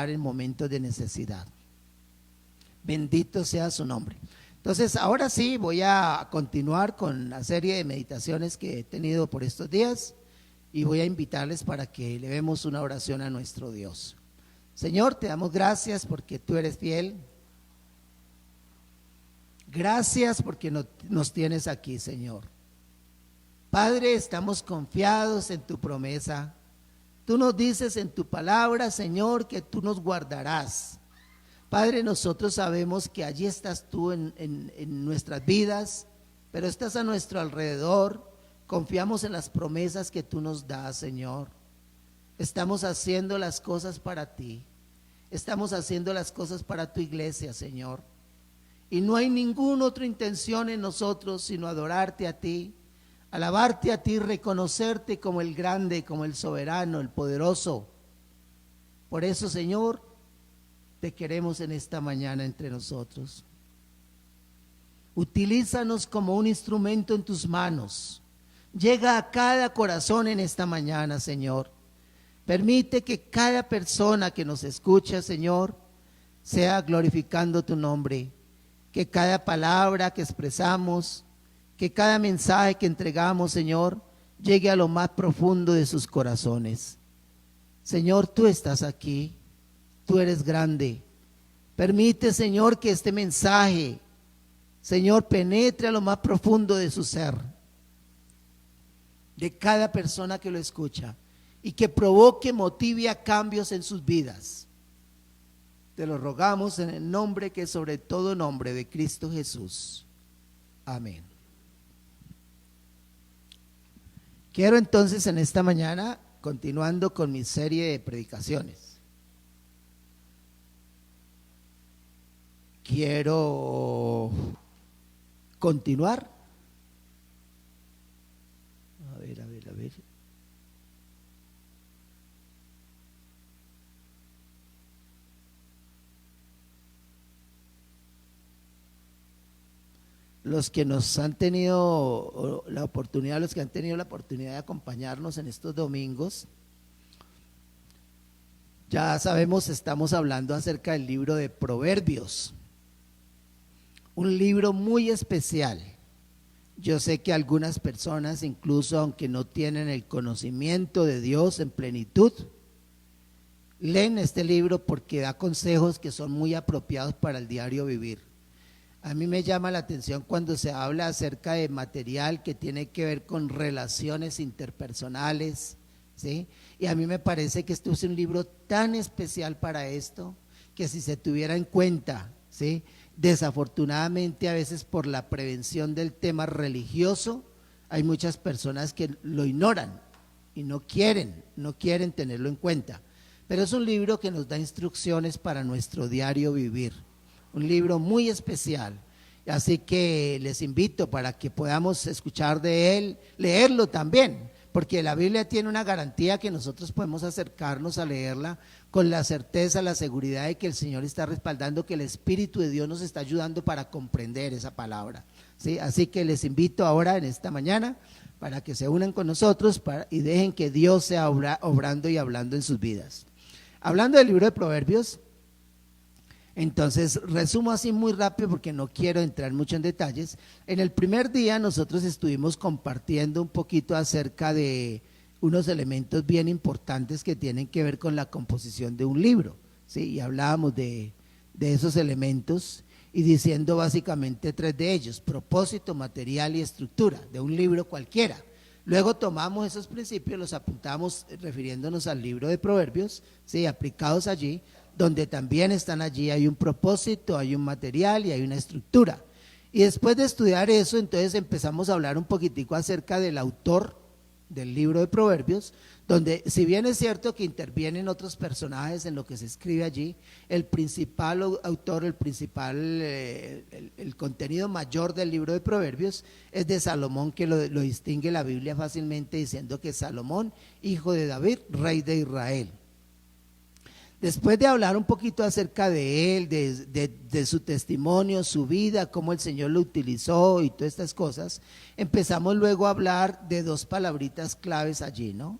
en momentos de necesidad. Bendito sea su nombre. Entonces, ahora sí voy a continuar con la serie de meditaciones que he tenido por estos días y voy a invitarles para que elevemos una oración a nuestro Dios. Señor, te damos gracias porque tú eres fiel. Gracias porque nos tienes aquí, Señor. Padre, estamos confiados en tu promesa. Tú nos dices en tu palabra, Señor, que tú nos guardarás. Padre, nosotros sabemos que allí estás tú en nuestras vidas, pero estás a nuestro alrededor. Confiamos en las promesas que tú nos das, Señor. Estamos haciendo las cosas para ti. Estamos haciendo las cosas para tu iglesia, Señor. Y no hay ninguna otra intención en nosotros sino adorarte a ti, alabarte a ti, reconocerte como el grande, como el soberano, el poderoso. Por eso, Señor, te queremos en esta mañana entre nosotros. Utilízanos como un instrumento en tus manos. Llega a cada corazón en esta mañana, Señor. Permite que cada persona que nos escucha, Señor, sea glorificando tu nombre. Que cada palabra que expresamos, que cada mensaje que entregamos, Señor, llegue a lo más profundo de sus corazones. Señor, tú estás aquí, tú eres grande. Permite, Señor, que este mensaje, Señor, penetre a lo más profundo de su ser, de cada persona que lo escucha, y que provoque, motive a cambios en sus vidas. Te lo rogamos en el nombre que es sobre todo nombre de Cristo Jesús. Amén. Quiero entonces en esta mañana, continuando con mi serie de predicaciones, quiero continuar. A ver. Los que nos han tenido la oportunidad, los que han tenido la oportunidad de acompañarnos en estos domingos, ya sabemos, estamos hablando acerca del libro de Proverbios, un libro muy especial. Yo sé que algunas personas, incluso aunque no tienen el conocimiento de Dios en plenitud, leen este libro porque da consejos que son muy apropiados para el diario vivir. A mí me llama la atención cuando se habla acerca de material que tiene que ver con relaciones interpersonales, ¿sí? Y a mí me parece que este es un libro tan especial para esto, que si se tuviera en cuenta, ¿sí? Desafortunadamente a veces por la prevención del tema religioso, hay muchas personas que lo ignoran y no quieren tenerlo en cuenta. Pero es un libro que nos da instrucciones para nuestro diario vivir. Un libro muy especial, así que les invito para que podamos escuchar de él, leerlo también, porque la Biblia tiene una garantía que nosotros podemos acercarnos a leerla con la certeza, la seguridad de que el Señor está respaldando, que el Espíritu de Dios nos está ayudando para comprender esa palabra, ¿sí? Así que les invito ahora en esta mañana para que se unan con nosotros y dejen que Dios sea obrando y hablando en sus vidas. Hablando del libro de Proverbios, entonces resumo así muy rápido porque no quiero entrar mucho en detalles. En el primer día nosotros estuvimos compartiendo un poquito acerca de unos elementos bien importantes que tienen que ver con la composición de un libro, ¿sí? Y hablábamos de esos elementos y diciendo básicamente tres de ellos: propósito, material y estructura de un libro cualquiera. Luego tomamos esos principios, los apuntamos refiriéndonos al libro de Proverbios, ¿sí? Aplicados allí, donde también están allí, hay un propósito, hay un material y hay una estructura. Y después de estudiar eso, entonces empezamos a hablar un poquitico acerca del autor del libro de Proverbios, donde si bien es cierto que intervienen otros personajes en lo que se escribe allí, el principal autor, el contenido mayor del libro de Proverbios es de Salomón, que lo distingue la Biblia fácilmente diciendo que Salomón, hijo de David, rey de Israel. Después de hablar un poquito acerca de él, de su testimonio, su vida, cómo el Señor lo utilizó y todas estas cosas, empezamos luego a hablar de dos palabritas claves allí, ¿no?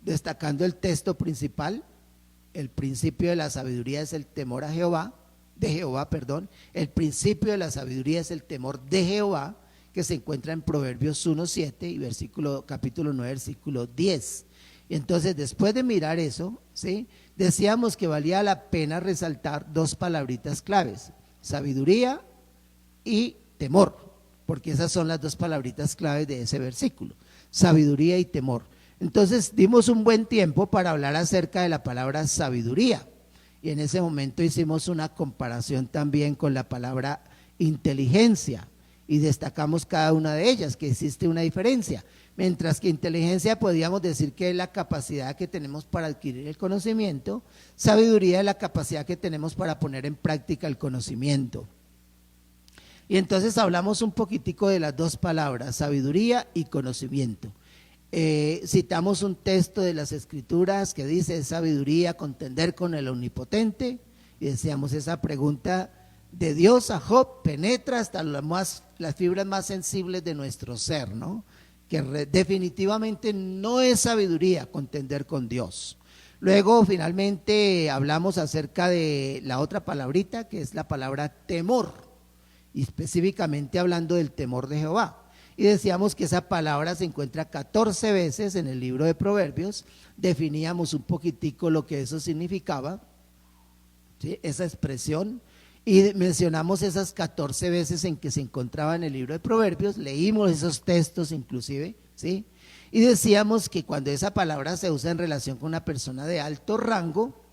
Destacando el texto principal, el principio de la sabiduría es el temor a Jehová, de Jehová, perdón. El principio de la sabiduría es el temor de Jehová, que se encuentra en Proverbios 1:7 y capítulo 9, versículo 10. Y entonces, después de mirar eso, ¿sí?, decíamos que valía la pena resaltar dos palabritas claves: sabiduría y temor, porque esas son las dos palabritas claves de ese versículo, sabiduría y temor. Entonces dimos un buen tiempo para hablar acerca de la palabra sabiduría, y en ese momento hicimos una comparación también con la palabra inteligencia, y destacamos cada una de ellas, que existe una diferencia. Mientras que inteligencia podríamos decir que es la capacidad que tenemos para adquirir el conocimiento, sabiduría es la capacidad que tenemos para poner en práctica el conocimiento. Y entonces hablamos un poquitico de las dos palabras, sabiduría y conocimiento. Citamos un texto de las Escrituras que dice: sabiduría contender con el Omnipotente, y decíamos, esa pregunta de Dios a Job penetra hasta las fibras más sensibles de nuestro ser, ¿no? Que definitivamente no es sabiduría contender con Dios. Luego finalmente hablamos acerca de la otra palabrita, que es la palabra temor, y específicamente hablando del temor de Jehová. Y decíamos que esa palabra se encuentra 14 veces en el libro de Proverbios. Definíamos un poquitico lo que eso significaba, ¿sí?, esa expresión, y mencionamos esas 14 veces en que se encontraba en el libro de Proverbios. Leímos esos textos inclusive, ¿sí?, y decíamos que cuando esa palabra se usa en relación con una persona de alto rango,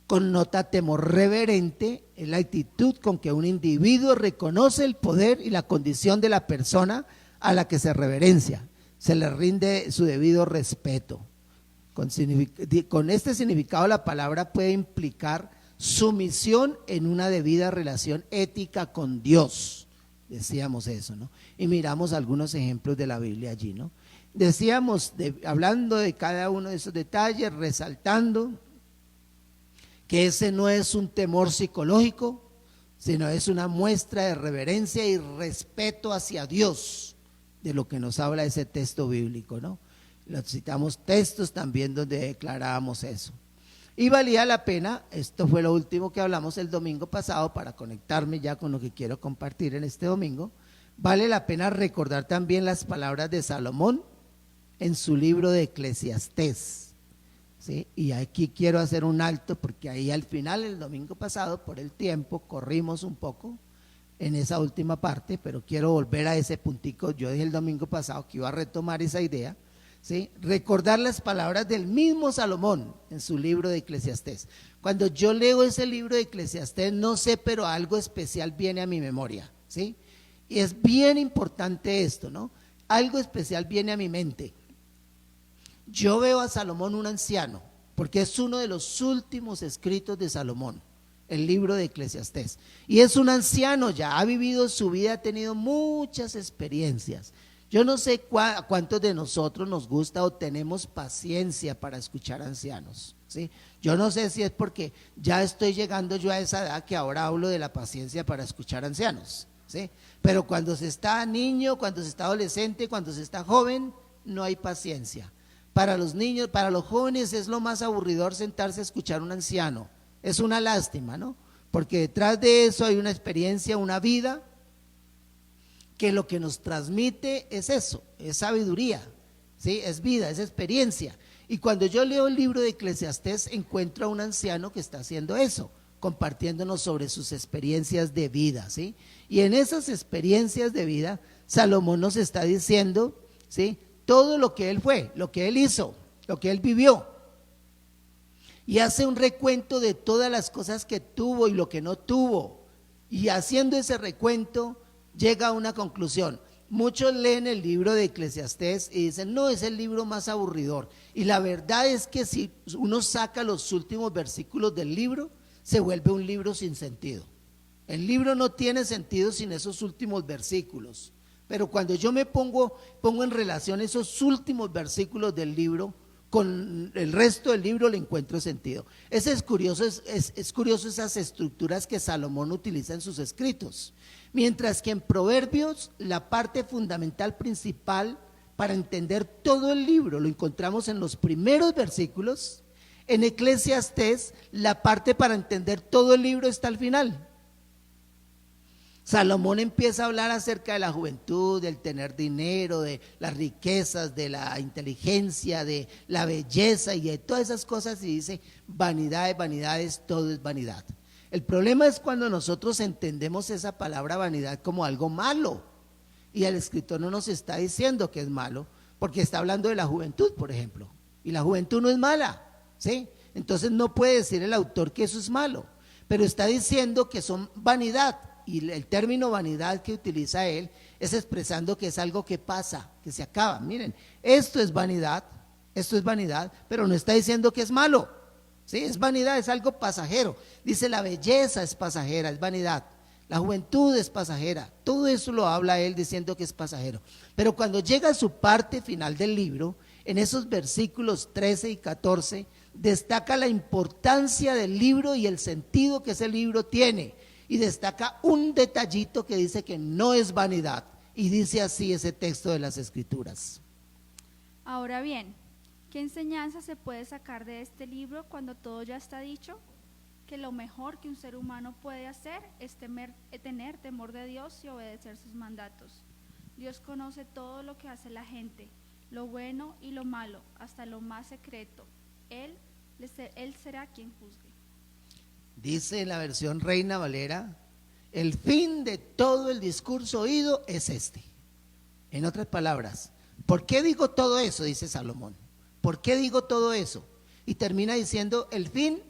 connota temor reverente, es la actitud con que un individuo reconoce el poder y la condición de la persona a la que se reverencia, se le rinde su debido respeto. Con este significado, la palabra puede implicar sumisión en una debida relación ética con Dios. Decíamos eso, ¿no? Y miramos algunos ejemplos de la Biblia allí, ¿no? Decíamos, hablando de cada uno de esos detalles, resaltando que ese no es un temor psicológico, sino es una muestra de reverencia y respeto hacia Dios, de lo que nos habla ese texto bíblico, ¿no? Citamos textos también donde declarábamos eso. Y valía la pena, esto fue lo último que hablamos el domingo pasado, para conectarme ya con lo que quiero compartir en este domingo. Vale la pena recordar también las palabras de Salomón en su libro de Eclesiastés, ¿sí? Y aquí quiero hacer un alto, porque ahí al final, el domingo pasado, por el tiempo, corrimos un poco en esa última parte, pero quiero volver a ese puntico. Yo dije el domingo pasado que iba a retomar esa idea, ¿sí? Recordar las palabras del mismo Salomón en su libro de Eclesiastés. Cuando yo leo ese libro de Eclesiastés, no sé, pero algo especial viene a mi memoria, ¿sí? Y es bien importante esto, ¿no? Algo especial viene a mi mente. Yo veo a Salomón un anciano, porque es uno de los últimos escritos de Salomón, el libro de Eclesiastés, y es un anciano, ya ha vivido su vida, ha tenido muchas experiencias. Yo no sé cuántos de nosotros nos gusta o tenemos paciencia para escuchar ancianos, ¿sí? Yo no sé si es porque ya estoy llegando yo a esa edad que ahora hablo de la paciencia para escuchar ancianos, ¿sí? Pero cuando se está niño, cuando se está adolescente, cuando se está joven, no hay paciencia. Para los niños, para los jóvenes es lo más aburridor sentarse a escuchar a un anciano. Es una lástima, ¿no? Porque detrás de eso hay una experiencia, una vida, que lo que nos transmite es eso, es sabiduría, ¿sí? Es vida, es experiencia. Y cuando yo leo el libro de Eclesiastés, encuentro a un anciano que está haciendo eso, compartiéndonos sobre sus experiencias de vida, ¿sí? Y en esas experiencias de vida, Salomón nos está diciendo, ¿sí?, todo lo que él fue, lo que él hizo, lo que él vivió, y hace un recuento de todas las cosas que tuvo y lo que no tuvo, y haciendo ese recuento llega a una conclusión. Muchos leen el libro de Eclesiastés y dicen, no, es el libro más aburridor, y la verdad es que si uno saca los últimos versículos del libro, se vuelve un libro sin sentido. El libro no tiene sentido sin esos últimos versículos. Pero cuando yo me pongo en relación esos últimos versículos del libro con el resto del libro, le encuentro sentido. Es curioso esas estructuras que Salomón utiliza en sus escritos. Mientras que en Proverbios, la parte fundamental principal para entender todo el libro lo encontramos en los primeros versículos. En Eclesiastés, la parte para entender todo el libro está al final. Salomón empieza a hablar acerca de la juventud, del tener dinero, de las riquezas, de la inteligencia, de la belleza y de todas esas cosas, y dice: vanidades, vanidades, todo es vanidad. El problema es cuando nosotros entendemos esa palabra vanidad como algo malo, y el escritor no nos está diciendo que es malo, porque está hablando de la juventud, por ejemplo, y la juventud no es mala, ¿sí? Entonces no puede decir el autor que eso es malo, pero está diciendo que son vanidad. Y el término vanidad que utiliza él es expresando que es algo que pasa, que se acaba. Miren, esto es vanidad, pero no está diciendo que es malo, ¿sí? Es vanidad, es algo pasajero. Dice: la belleza es pasajera, es vanidad. La juventud es pasajera. Todo eso lo habla él diciendo que es pasajero. Pero cuando llega a su parte final del libro, en esos versículos 13 y 14, destaca la importancia del libro y el sentido que ese libro tiene. Y destaca un detallito que dice que no es vanidad. Y dice así ese texto de las Escrituras: Ahora bien, ¿qué enseñanza se puede sacar de este libro cuando todo ya está dicho? Que lo mejor que un ser humano puede hacer es tener temor de Dios y obedecer sus mandatos. Dios conoce todo lo que hace la gente, lo bueno y lo malo, hasta lo más secreto. Él será quien juzgue. Dice en la versión Reina Valera: el fin de todo el discurso oído es este. En otras palabras, ¿por qué digo todo eso? Dice Salomón. ¿Por qué digo todo eso? Y termina diciendo: el fin,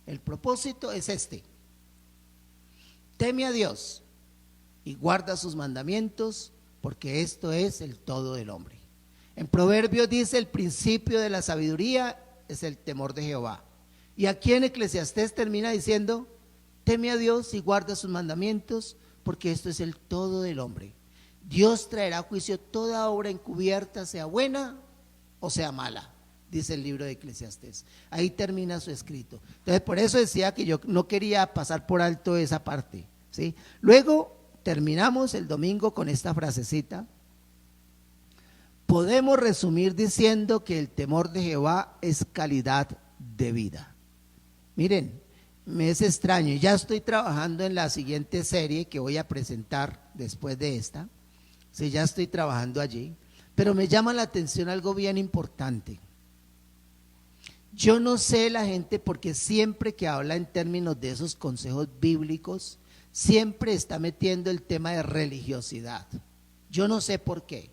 el propósito es este: teme a Dios y guarda sus mandamientos, porque esto es el todo del hombre. En Proverbios dice: el principio de la sabiduría es el temor de Jehová. Y aquí en Eclesiastés termina diciendo: teme a Dios y guarda sus mandamientos, porque esto es el todo del hombre. Dios traerá a juicio toda obra encubierta, sea buena o sea mala, dice el libro de Eclesiastés. Ahí termina su escrito. Entonces, por eso decía que yo no quería pasar por alto esa parte, ¿sí? Luego terminamos el domingo con esta frasecita: podemos resumir diciendo que el temor de Jehová es calidad de vida. Miren, me es extraño, ya estoy trabajando en la siguiente serie que voy a presentar después de esta, sí, ya estoy trabajando allí, pero me llama la atención algo bien importante. Yo no sé la gente, porque siempre que habla en términos de esos consejos bíblicos, siempre está metiendo el tema de religiosidad. Yo no sé por qué,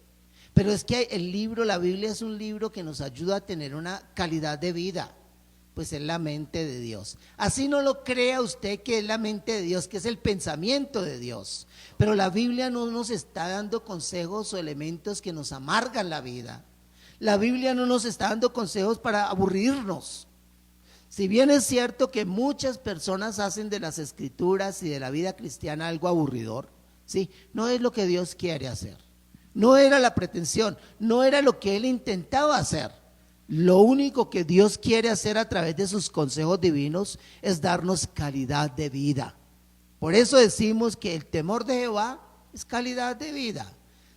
pero es que el libro, la Biblia es un libro que nos ayuda a tener una calidad de vida. Pues es la mente de Dios. Así no lo crea usted que es la mente de Dios, que es el pensamiento de Dios. Pero la Biblia no nos está dando consejos o elementos que nos amargan la vida. La Biblia no nos está dando consejos para aburrirnos. Si bien es cierto que muchas personas hacen de las Escrituras y de la vida cristiana algo aburridor, ¿sí? No es lo que Dios quiere hacer. No era la pretensión, no era lo que Él intentaba hacer. Lo único que Dios quiere hacer a través de sus consejos divinos es darnos calidad de vida. Por eso decimos que el temor de Jehová es calidad de vida.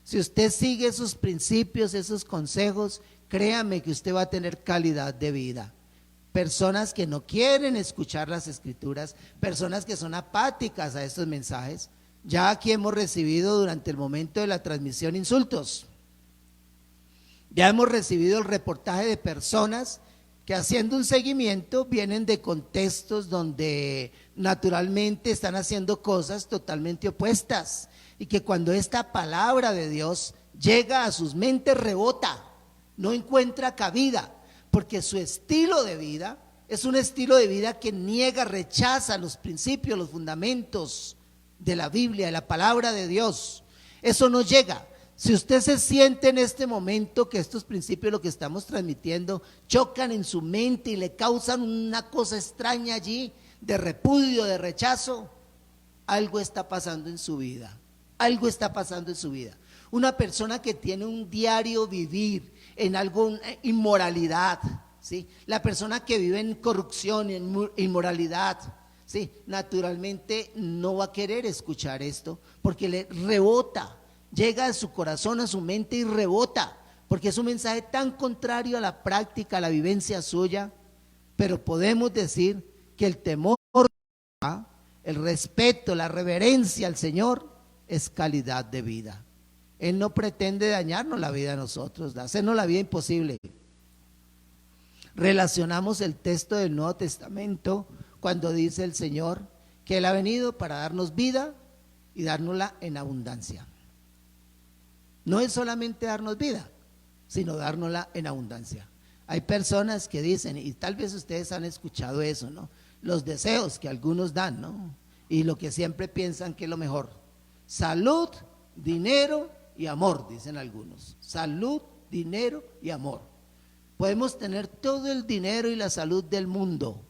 Si usted sigue esos principios, esos consejos, créame que usted va a tener calidad de vida. Personas que no quieren escuchar las Escrituras, personas que son apáticas a estos mensajes. Ya aquí hemos recibido durante el momento de la transmisión insultos. Ya hemos recibido el reportaje de personas que, haciendo un seguimiento, vienen de contextos donde naturalmente están haciendo cosas totalmente opuestas, y que cuando esta palabra de Dios llega a sus mentes rebota, no encuentra cabida, porque su estilo de vida es un estilo de vida que niega, rechaza los principios, los fundamentos de la Biblia, de la palabra de Dios. Eso no llega. Si usted se siente en este momento que estos principios, lo que estamos transmitiendo, chocan en su mente y le causan una cosa extraña allí, de repudio, de rechazo, algo está pasando en su vida. Algo está pasando en su vida. Una persona que tiene un diario vivir en algo, inmoralidad, ¿sí? La persona que vive en corrupción, en inmoralidad, ¿sí? Naturalmente no va a querer escuchar esto, porque le rebota. Llega a su corazón, a su mente, y rebota, porque es un mensaje tan contrario a la práctica, a la vivencia suya, pero podemos decir que el temor, el respeto, la reverencia al Señor es calidad de vida. Él no pretende dañarnos la vida a nosotros, hacernos la vida imposible. Relacionamos el texto del Nuevo Testamento cuando dice el Señor que Él ha venido para darnos vida y dárnosla en abundancia. No es solamente darnos vida, sino dárnosla en abundancia. Hay personas que dicen, y tal vez ustedes han escuchado eso, ¿no? Los deseos que algunos dan, ¿no? Y lo que siempre piensan que es lo mejor. Salud, dinero y amor, dicen algunos. Salud, dinero y amor. Podemos tener todo el dinero y la salud del mundo,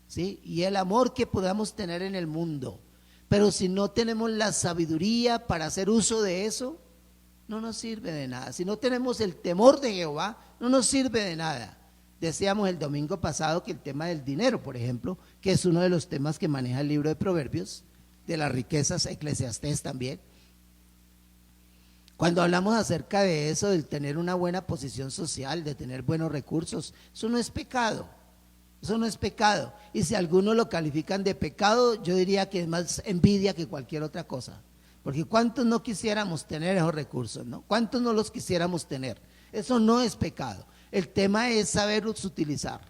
¿sí? Y el amor que podamos tener en el mundo. Pero si no tenemos la sabiduría para hacer uso de eso, no nos sirve de nada. Si no tenemos el temor de Jehová, no nos sirve de nada. Decíamos el domingo pasado que el tema del dinero, por ejemplo, que es uno de los temas que maneja el libro de Proverbios, de las riquezas, Eclesiastés también. Cuando hablamos acerca de eso, del tener una buena posición social, de tener buenos recursos, eso no es pecado. Eso no es pecado. Y si algunos lo califican de pecado, yo diría que es más envidia que cualquier otra cosa. Porque ¿cuántos no quisiéramos tener esos recursos, no? ¿Cuántos no los quisiéramos tener? Eso no es pecado. El tema es saberlos utilizar,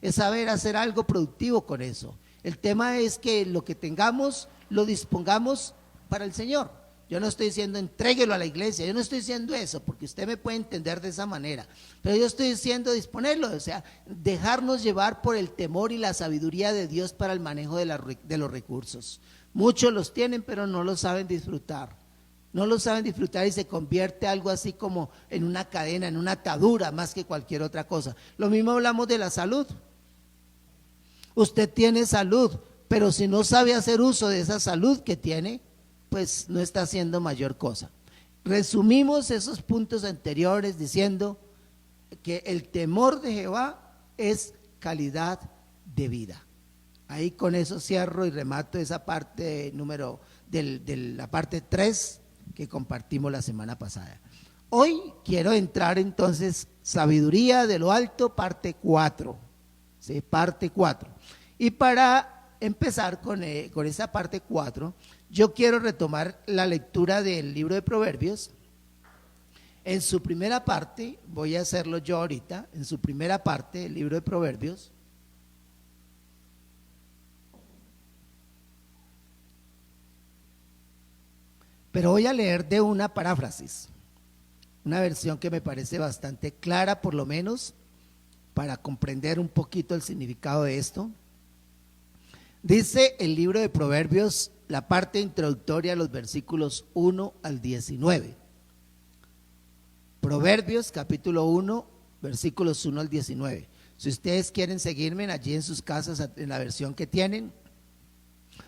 es saber hacer algo productivo con eso. El tema es que lo que tengamos lo dispongamos para el Señor. Yo no estoy diciendo entréguelo a la iglesia, yo no estoy diciendo eso, porque usted me puede entender de esa manera, pero yo estoy diciendo disponerlo, o sea, dejarnos llevar por el temor y la sabiduría de Dios para el manejo de los recursos. Muchos los tienen, pero no los saben disfrutar. No lo saben disfrutar y se convierte algo así como en una cadena, en una atadura más que cualquier otra cosa. Lo mismo hablamos de la salud. Usted tiene salud, pero si no sabe hacer uso de esa salud que tiene, pues no está haciendo mayor cosa. Resumimos esos puntos anteriores diciendo que el temor de Jehová es calidad de vida. Ahí con eso cierro y remato esa parte número de la parte 3 que compartimos la semana pasada. Hoy quiero entrar entonces, sabiduría de lo alto, parte 4, ¿sí? Parte 4. Y para empezar con esa parte 4, yo quiero retomar la lectura del libro de Proverbios. En su primera parte, voy a hacerlo yo ahorita, en su primera parte del libro de Proverbios, pero voy a leer de una paráfrasis, una versión que me parece bastante clara, por lo menos, para comprender un poquito el significado de esto. Dice el libro de Proverbios, la parte introductoria, los versículos 1 al 19. Proverbios capítulo 1, versículos 1 al 19. Si ustedes quieren seguirme allí en sus casas, en la versión que tienen,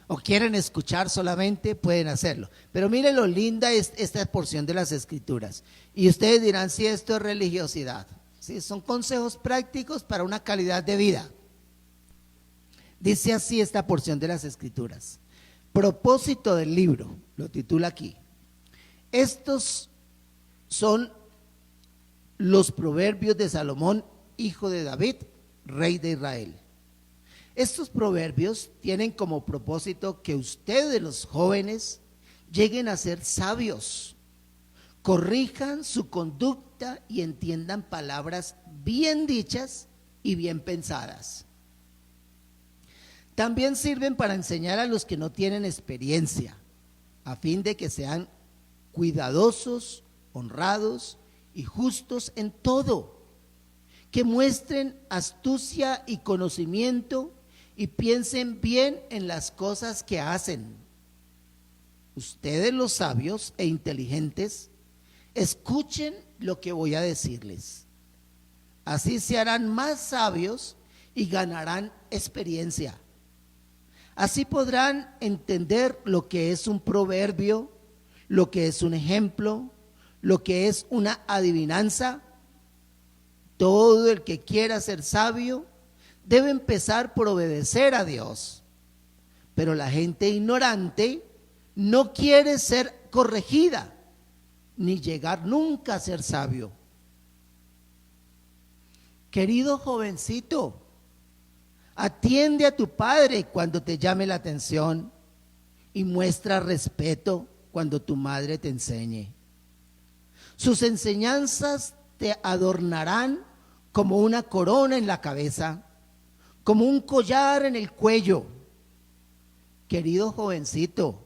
o quieren escuchar solamente, pueden hacerlo. Pero miren lo linda es esta porción de las Escrituras. Y ustedes dirán si esto es religiosidad. ¿Sí? Son consejos prácticos para una calidad de vida. Dice así esta porción de las Escrituras. Propósito del libro, lo titula aquí. Estos son los proverbios de Salomón, hijo de David, rey de Israel. Estos proverbios tienen como propósito que ustedes, los jóvenes, lleguen a ser sabios, corrijan su conducta y entiendan palabras bien dichas y bien pensadas. También sirven para enseñar a los que no tienen experiencia, a fin de que sean cuidadosos, honrados y justos en todo, que muestren astucia y conocimiento y piensen bien en las cosas que hacen. Ustedes, los sabios e inteligentes, escuchen lo que voy a decirles. Así se harán más sabios y ganarán experiencia. Así podrán entender lo que es un proverbio, lo que es un ejemplo, lo que es una adivinanza. Todo el que quiera ser sabio debe empezar por obedecer a Dios. Pero la gente ignorante no quiere ser corregida, ni llegar nunca a ser sabio. Querido jovencito, Atiende a tu padre cuando te llame la atención y muestra respeto cuando tu madre te enseñe. Sus enseñanzas te adornarán como una corona en la cabeza, como un collar en el cuello. Querido jovencito,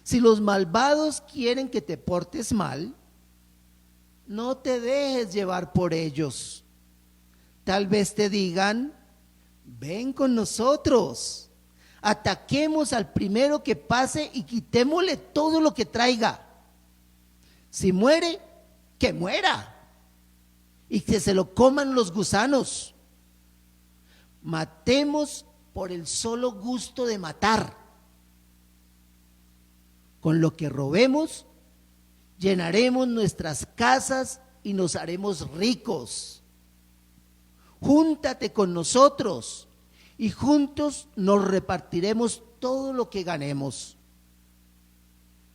si los malvados quieren que te portes mal, no te dejes llevar por ellos. Tal vez te digan: ven con nosotros, ataquemos al primero que pase y quitémosle todo lo que traiga. Si muere, que muera y que se lo coman los gusanos. Matemos por el solo gusto de matar. Con lo que robemos, llenaremos nuestras casas y nos haremos ricos. Júntate con nosotros y juntos nos repartiremos todo lo que ganemos.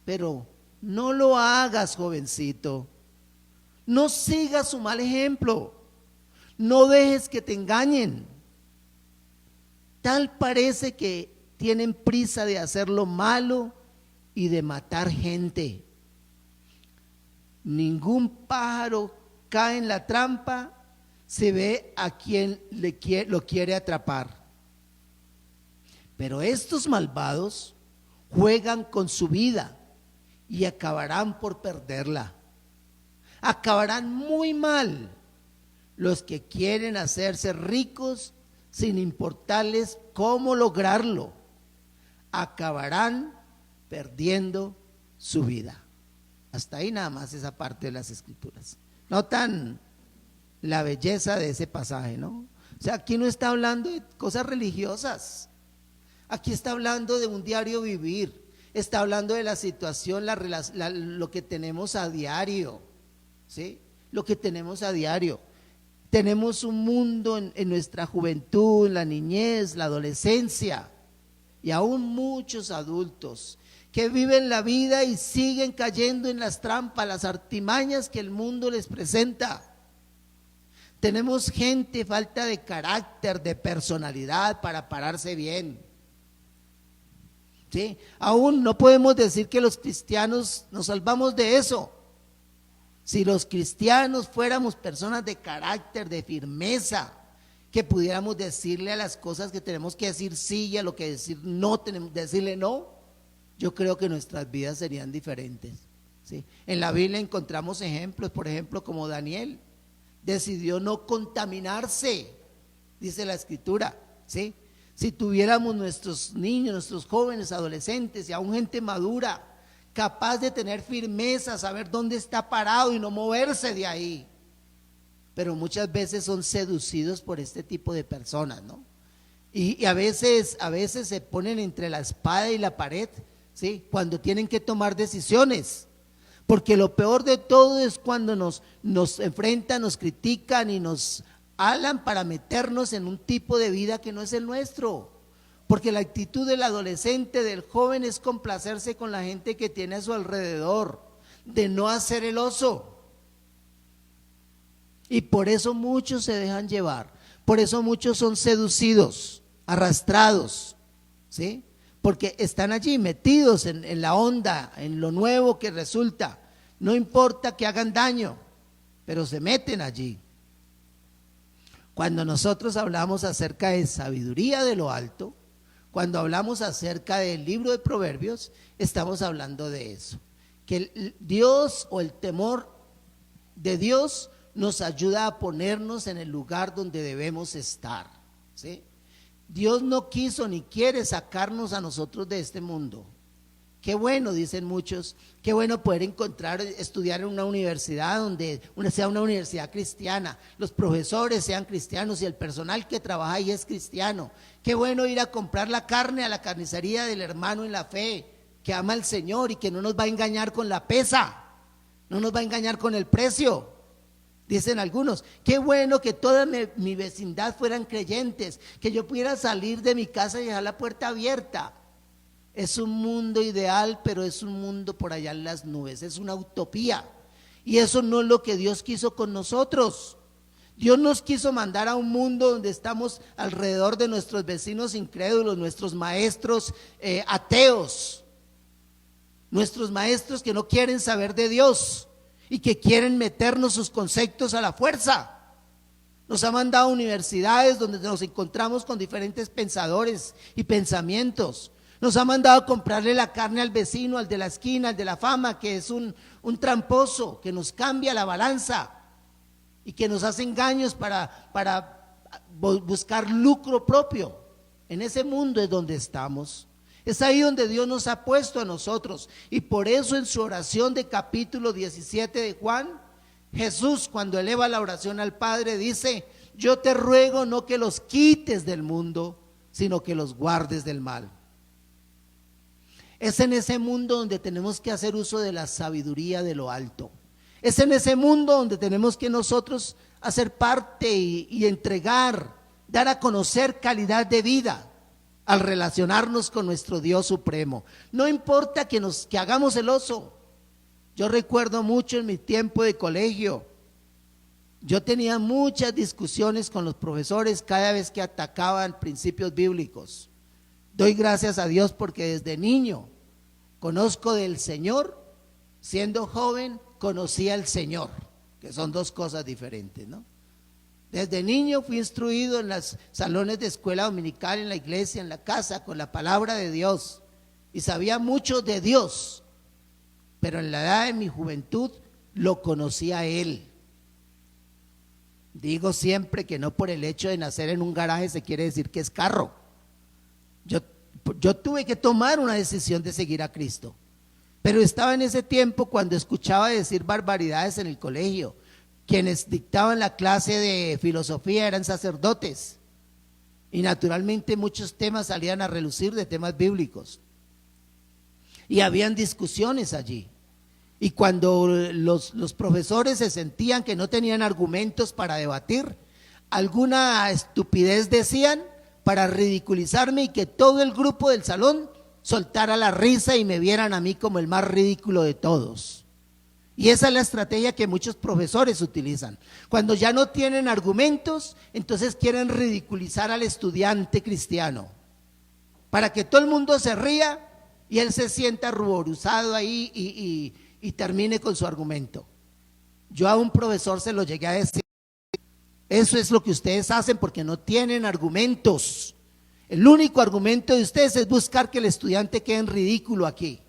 Pero no lo hagas, jovencito. No sigas su mal ejemplo. No dejes que te engañen. Tal parece que tienen prisa de hacer lo malo y de matar gente. Ningún pájaro cae en la trampa si ve a quien lo quiere atrapar. Pero estos malvados juegan con su vida y acabarán por perderla. Acabarán muy mal los que quieren hacerse ricos sin importarles cómo lograrlo. Acabarán perdiendo su vida. Hasta ahí nada más esa parte de las escrituras. Notan la belleza de ese pasaje, ¿no? O sea, aquí no está hablando de cosas religiosas. Aquí está hablando de un diario vivir. Está hablando de la situación, lo que tenemos a diario, ¿sí? Lo que tenemos a diario. Tenemos un mundo en nuestra juventud, en la niñez, la adolescencia y aún muchos adultos que viven la vida y siguen cayendo en las trampas, las artimañas que el mundo les presenta. Tenemos gente falta de carácter, de personalidad para pararse bien. ¿Sí? Aún no podemos decir que los cristianos nos salvamos de eso. Si los cristianos fuéramos personas de carácter, de firmeza, que pudiéramos decirle a las cosas que tenemos que decir sí y a lo que decir no, tenemos que decirle no, yo creo que nuestras vidas serían diferentes. ¿Sí? En la Biblia encontramos ejemplos, por ejemplo, como Daniel decidió no contaminarse, dice la escritura, ¿sí? Si tuviéramos nuestros niños, nuestros jóvenes, adolescentes y aún gente madura, capaz de tener firmeza, saber dónde está parado y no moverse de ahí. Pero muchas veces son seducidos por este tipo de personas, ¿no? Y a veces se ponen entre la espada y la pared, ¿sí? Cuando tienen que tomar decisiones. Porque lo peor de todo es cuando nos enfrentan, nos critican y nos alan para meternos en un tipo de vida que no es el nuestro. Porque la actitud del adolescente, del joven, es complacerse con la gente que tiene a su alrededor, de no hacer el oso. Y por eso muchos se dejan llevar, por eso muchos son seducidos, arrastrados, ¿sí? Porque están allí metidos en la onda, en lo nuevo que resulta. No importa que hagan daño, pero se meten allí. Cuando nosotros hablamos acerca de sabiduría de lo alto, cuando hablamos acerca del libro de Proverbios, estamos hablando de eso. Que Dios o el temor de Dios nos ayuda a ponernos en el lugar donde debemos estar, ¿sí? Dios no quiso ni quiere sacarnos a nosotros de este mundo. Qué bueno, dicen muchos, qué bueno poder estudiar en una universidad donde sea una universidad cristiana, los profesores sean cristianos y el personal que trabaja ahí es cristiano. Qué bueno ir a comprar la carne a la carnicería del hermano en la fe, que ama al Señor y que no nos va a engañar con la pesa, no nos va a engañar con el precio. Dicen algunos, qué bueno que toda mi vecindad fueran creyentes, que yo pudiera salir de mi casa y dejar la puerta abierta. Es un mundo ideal, pero es un mundo por allá en las nubes, es una utopía. Y eso no es lo que Dios quiso con nosotros. Dios nos quiso mandar a un mundo donde estamos alrededor de nuestros vecinos incrédulos, nuestros maestros ateos, nuestros maestros que no quieren saber de Dios y que quieren meternos sus conceptos a la fuerza. Nos ha mandado a universidades donde nos encontramos con diferentes pensadores y pensamientos. Nos ha mandado a comprarle la carne al vecino, al de la esquina, al de la fama, que es un tramposo, que nos cambia la balanza y que nos hace engaños para buscar lucro propio. En ese mundo es donde estamos. Es ahí donde Dios nos ha puesto a nosotros. Y por eso en su oración de capítulo 17 de Juan, Jesús, cuando eleva la oración al Padre, dice: yo te ruego no que los quites del mundo, sino que los guardes del mal. Es en ese mundo donde tenemos que hacer uso de la sabiduría de lo alto. Es en ese mundo donde tenemos que nosotros hacer parte y entregar, dar a conocer calidad de vida al relacionarnos con nuestro Dios supremo. No importa que hagamos el oso. Yo recuerdo mucho en mi tiempo de colegio, yo tenía muchas discusiones con los profesores cada vez que atacaban principios bíblicos. Doy gracias a Dios porque desde niño conozco del Señor, siendo joven conocí al Señor, que son dos cosas diferentes, ¿no? Desde niño fui instruido en los salones de escuela dominical, en la iglesia, en la casa, con la palabra de Dios, y sabía mucho de Dios. Pero en la edad de mi juventud lo conocí a Él. Digo siempre que no por el hecho de nacer en un garaje se quiere decir que es carro. Yo tuve que tomar una decisión de seguir a Cristo. Pero estaba en ese tiempo cuando escuchaba decir barbaridades en el colegio. Quienes dictaban la clase de filosofía eran sacerdotes. Y naturalmente muchos temas salían a relucir de temas bíblicos. Y habían discusiones allí. Y cuando los profesores se sentían que no tenían argumentos para debatir, alguna estupidez decían para ridiculizarme y que todo el grupo del salón soltara la risa y me vieran a mí como el más ridículo de todos. Y esa es la estrategia que muchos profesores utilizan. Cuando ya no tienen argumentos, entonces quieren ridiculizar al estudiante cristiano para que todo el mundo se ría y él se sienta ruborizado ahí y termine con su argumento. Yo a un profesor se lo llegué a decir: eso es lo que ustedes hacen porque no tienen argumentos. El único argumento de ustedes es buscar que el estudiante quede en ridículo aquí.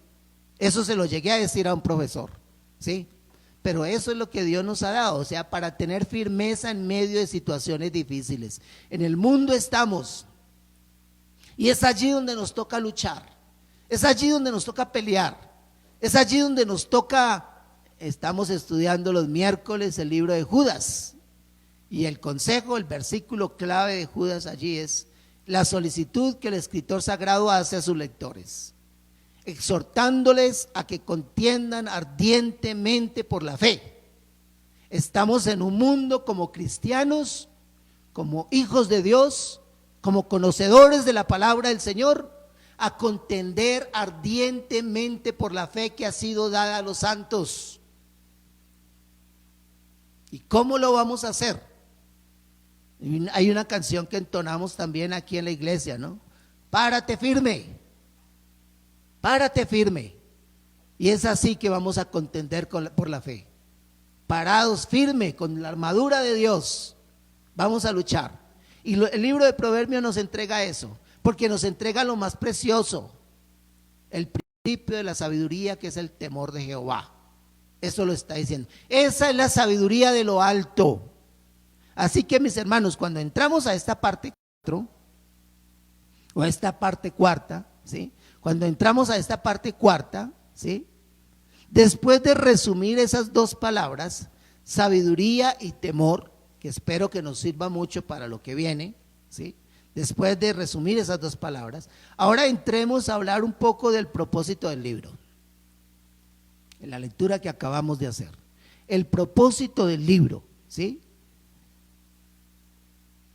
Eso se lo llegué a decir a un profesor, ¿sí? Pero eso es lo que Dios nos ha dado, o sea, para tener firmeza en medio de situaciones difíciles. En el mundo estamos, y es allí donde nos toca luchar. Es allí donde nos toca pelear, es allí donde nos toca. Estamos estudiando los miércoles el libro de Judas, y el consejo, el versículo clave de Judas allí es la solicitud que el escritor sagrado hace a sus lectores, exhortándoles a que contiendan ardientemente por la fe. Estamos en un mundo como cristianos, como hijos de Dios, como conocedores de la palabra del Señor, a contender ardientemente por la fe que ha sido dada a los santos. ¿Y cómo lo vamos a hacer? Hay una canción que entonamos también aquí en la iglesia, ¿no? Párate firme, párate firme. Y es así que vamos a contender por la fe. Parados firme con la armadura de Dios, vamos a luchar. Y el libro de Proverbios nos entrega eso, porque nos entrega lo más precioso, el principio de la sabiduría, que es el temor de Jehová. Eso lo está diciendo. Esa es la sabiduría de lo alto. Así que, mis hermanos, cuando entramos a esta parte 4 o a esta parte cuarta, ¿sí? Cuando entramos a esta parte cuarta, ¿sí? Después de resumir esas dos palabras, sabiduría y temor, que espero que nos sirva mucho para lo que viene, ¿sí? Después de resumir esas dos palabras, ahora entremos a hablar un poco del propósito del libro, en la lectura que acabamos de hacer. El propósito del libro, ¿sí?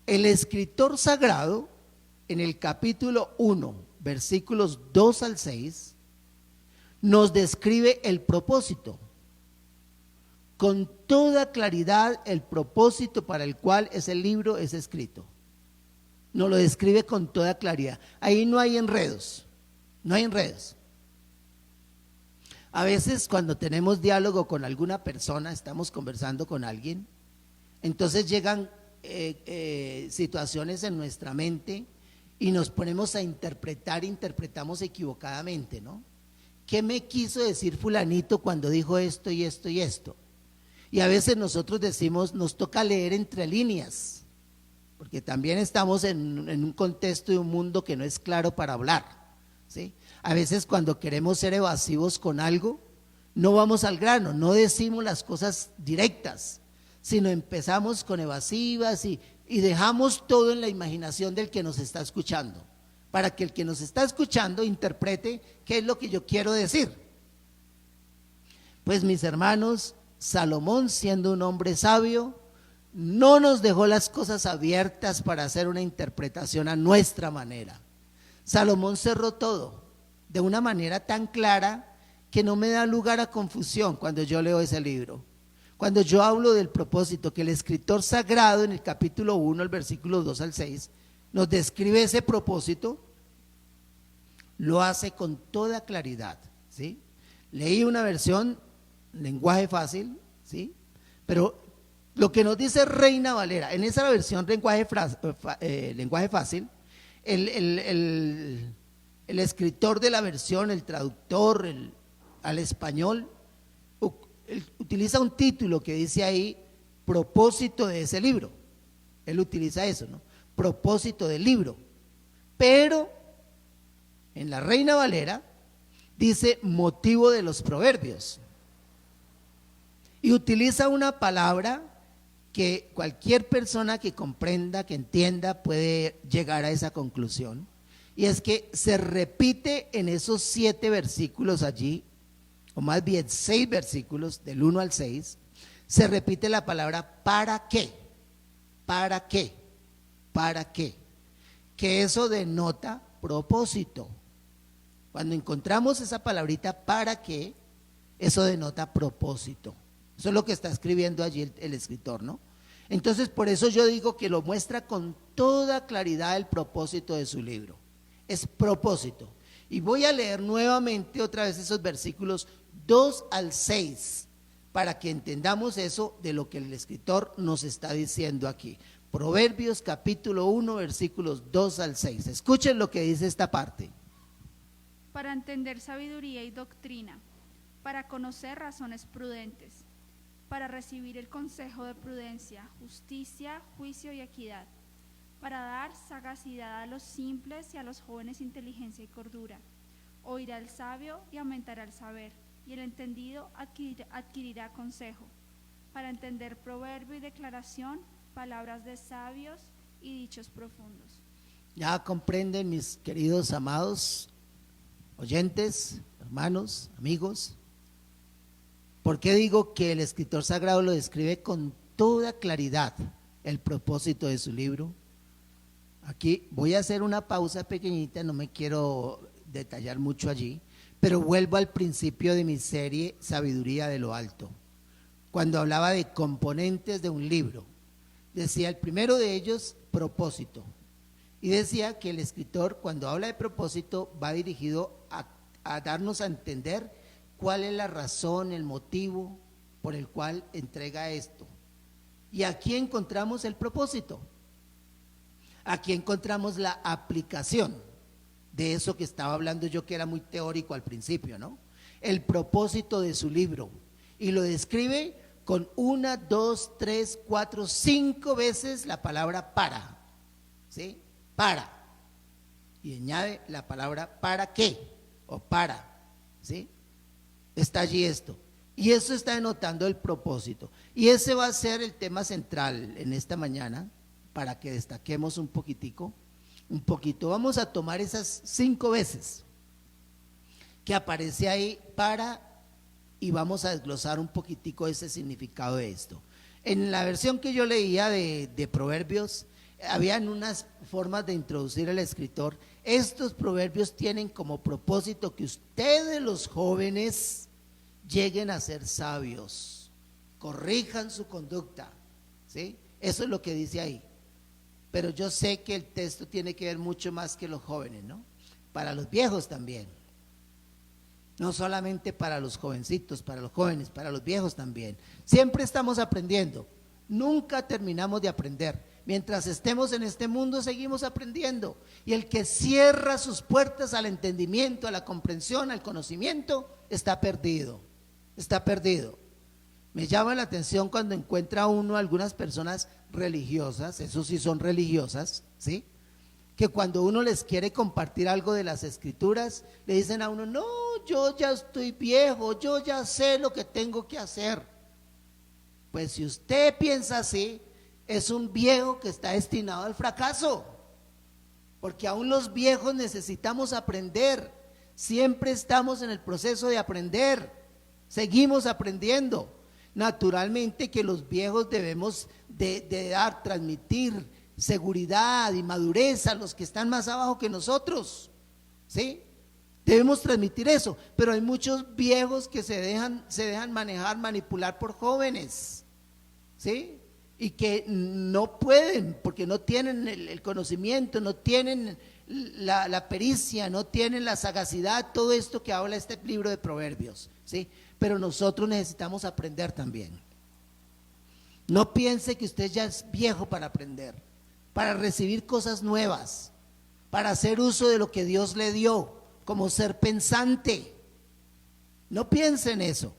El escritor sagrado, en el capítulo 1, versículos 2 al 6, nos describe el propósito. con toda claridad el propósito para el cual ese libro es escrito. Nos lo describe con toda claridad. Ahí no hay enredos, no hay enredos. A veces cuando tenemos diálogo con alguna persona, estamos conversando con alguien, entonces llegan situaciones en nuestra mente y nos ponemos a interpretamos equivocadamente, ¿no? ¿Qué me quiso decir fulanito cuando dijo esto y esto y esto? Y a veces nosotros decimos, nos toca leer entre líneas, porque también estamos en un contexto de un mundo que no es claro para hablar, ¿sí? A veces cuando queremos ser evasivos con algo, no vamos al grano, no decimos las cosas directas, sino empezamos con evasivas y dejamos todo en la imaginación del que nos está escuchando, para que el que nos está escuchando interprete qué es lo que yo quiero decir. Pues mis hermanos, Salomón, siendo un hombre sabio, no nos dejó las cosas abiertas para hacer una interpretación a nuestra manera. Salomón cerró todo de una manera tan clara que no me da lugar a confusión cuando yo leo ese libro. Cuando yo hablo del propósito, que el escritor sagrado en el capítulo 1, el versículo 2 al 6, nos describe ese propósito, lo hace con toda claridad, ¿sí? Leí una versión, lenguaje fácil, ¿sí? Pero lo que nos dice Reina Valera, en esa versión lenguaje fácil, el escritor de la versión, el traductor al español, utiliza un título que dice ahí, propósito de ese libro. Él utiliza eso, ¿no? Propósito del libro. Pero en la Reina Valera dice motivo de los proverbios. Y utiliza una palabra que cualquier persona que comprenda, que entienda, puede llegar a esa conclusión. Y es que se repite en esos 7 versículos allí, o más bien 6 versículos, del 1 al 6, se repite la palabra ¿para qué? ¿Para qué? ¿Para qué? Que eso denota propósito. Cuando encontramos esa palabrita ¿para qué? Eso denota propósito. Eso es lo que está escribiendo allí el escritor, ¿no? Entonces por eso yo digo que lo muestra con toda claridad el propósito de su libro. Es propósito. Y voy a leer nuevamente otra vez esos versículos 2 al 6 para que entendamos eso de lo que el escritor nos está diciendo aquí. Proverbios capítulo 1 versículos 2 al 6. Escuchen lo que dice esta parte. Para entender sabiduría y doctrina, para conocer razones prudentes, para recibir el consejo de prudencia, justicia, juicio y equidad, para dar sagacidad a los simples y a los jóvenes inteligencia y cordura. Oirá el sabio y aumentará el saber, y el entendido adquirirá consejo, para entender proverbio y declaración, palabras de sabios y dichos profundos. Ya comprenden, mis queridos amados oyentes, hermanos, amigos, ¿por qué digo que el escritor sagrado lo describe con toda claridad el propósito de su libro? Aquí voy a hacer una pausa pequeñita, no me quiero detallar mucho allí, pero vuelvo al principio de mi serie Sabiduría de lo Alto. Cuando hablaba de componentes de un libro, decía el primero de ellos, propósito. Y decía que el escritor, cuando habla de propósito, va dirigido a darnos a entender cuál es la razón, el motivo por el cual entrega esto. Y aquí encontramos el propósito. Aquí encontramos la aplicación de eso que estaba hablando yo, que era muy teórico al principio, ¿no? El propósito de su libro. Y lo describe con 1, 2, 3, 4, 5 veces la palabra para, ¿sí? Para. Y añade la palabra para qué o para, ¿sí? Está allí esto. Y eso está denotando el propósito. Y ese va a ser el tema central en esta mañana, para que destaquemos un poquito. Vamos a tomar esas 5 veces que aparece ahí para, y vamos a desglosar un poquitico ese significado de esto. En la versión que yo leía de Proverbios, habían unas formas de introducir al escritor. Estos proverbios tienen como propósito que ustedes, los jóvenes, lleguen a ser sabios, corrijan su conducta, ¿sí? Eso es lo que dice ahí. Pero yo sé que el texto tiene que ver mucho más que los jóvenes, ¿no? Para los viejos también. No solamente para los jovencitos, para los jóvenes, para los viejos también. Siempre estamos aprendiendo, nunca terminamos de aprender. Mientras estemos en este mundo seguimos aprendiendo. Y el que cierra sus puertas al entendimiento, a la comprensión, al conocimiento, está perdido, está perdido. Me llama la atención cuando encuentra uno algunas personas religiosas, eso sí son religiosas, ¿sí? Que cuando uno les quiere compartir algo de las escrituras, le dicen a uno, no, yo ya estoy viejo, yo ya sé lo que tengo que hacer. Pues si usted piensa así, es un viejo que está destinado al fracaso, porque aún los viejos necesitamos aprender, siempre estamos en el proceso de aprender, seguimos aprendiendo. Naturalmente que los viejos debemos de transmitir seguridad y madurez a los que están más abajo que nosotros, ¿sí? Debemos transmitir eso, pero hay muchos viejos que se dejan manejar, manipular por jóvenes, ¿sí? Y que no pueden, porque no tienen el conocimiento, no tienen la pericia, no tienen la sagacidad, todo esto que habla este libro de Proverbios, ¿sí? Pero nosotros necesitamos aprender también. No piense que usted ya es viejo para aprender, para recibir cosas nuevas, para hacer uso de lo que Dios le dio, como ser pensante. No piense en eso.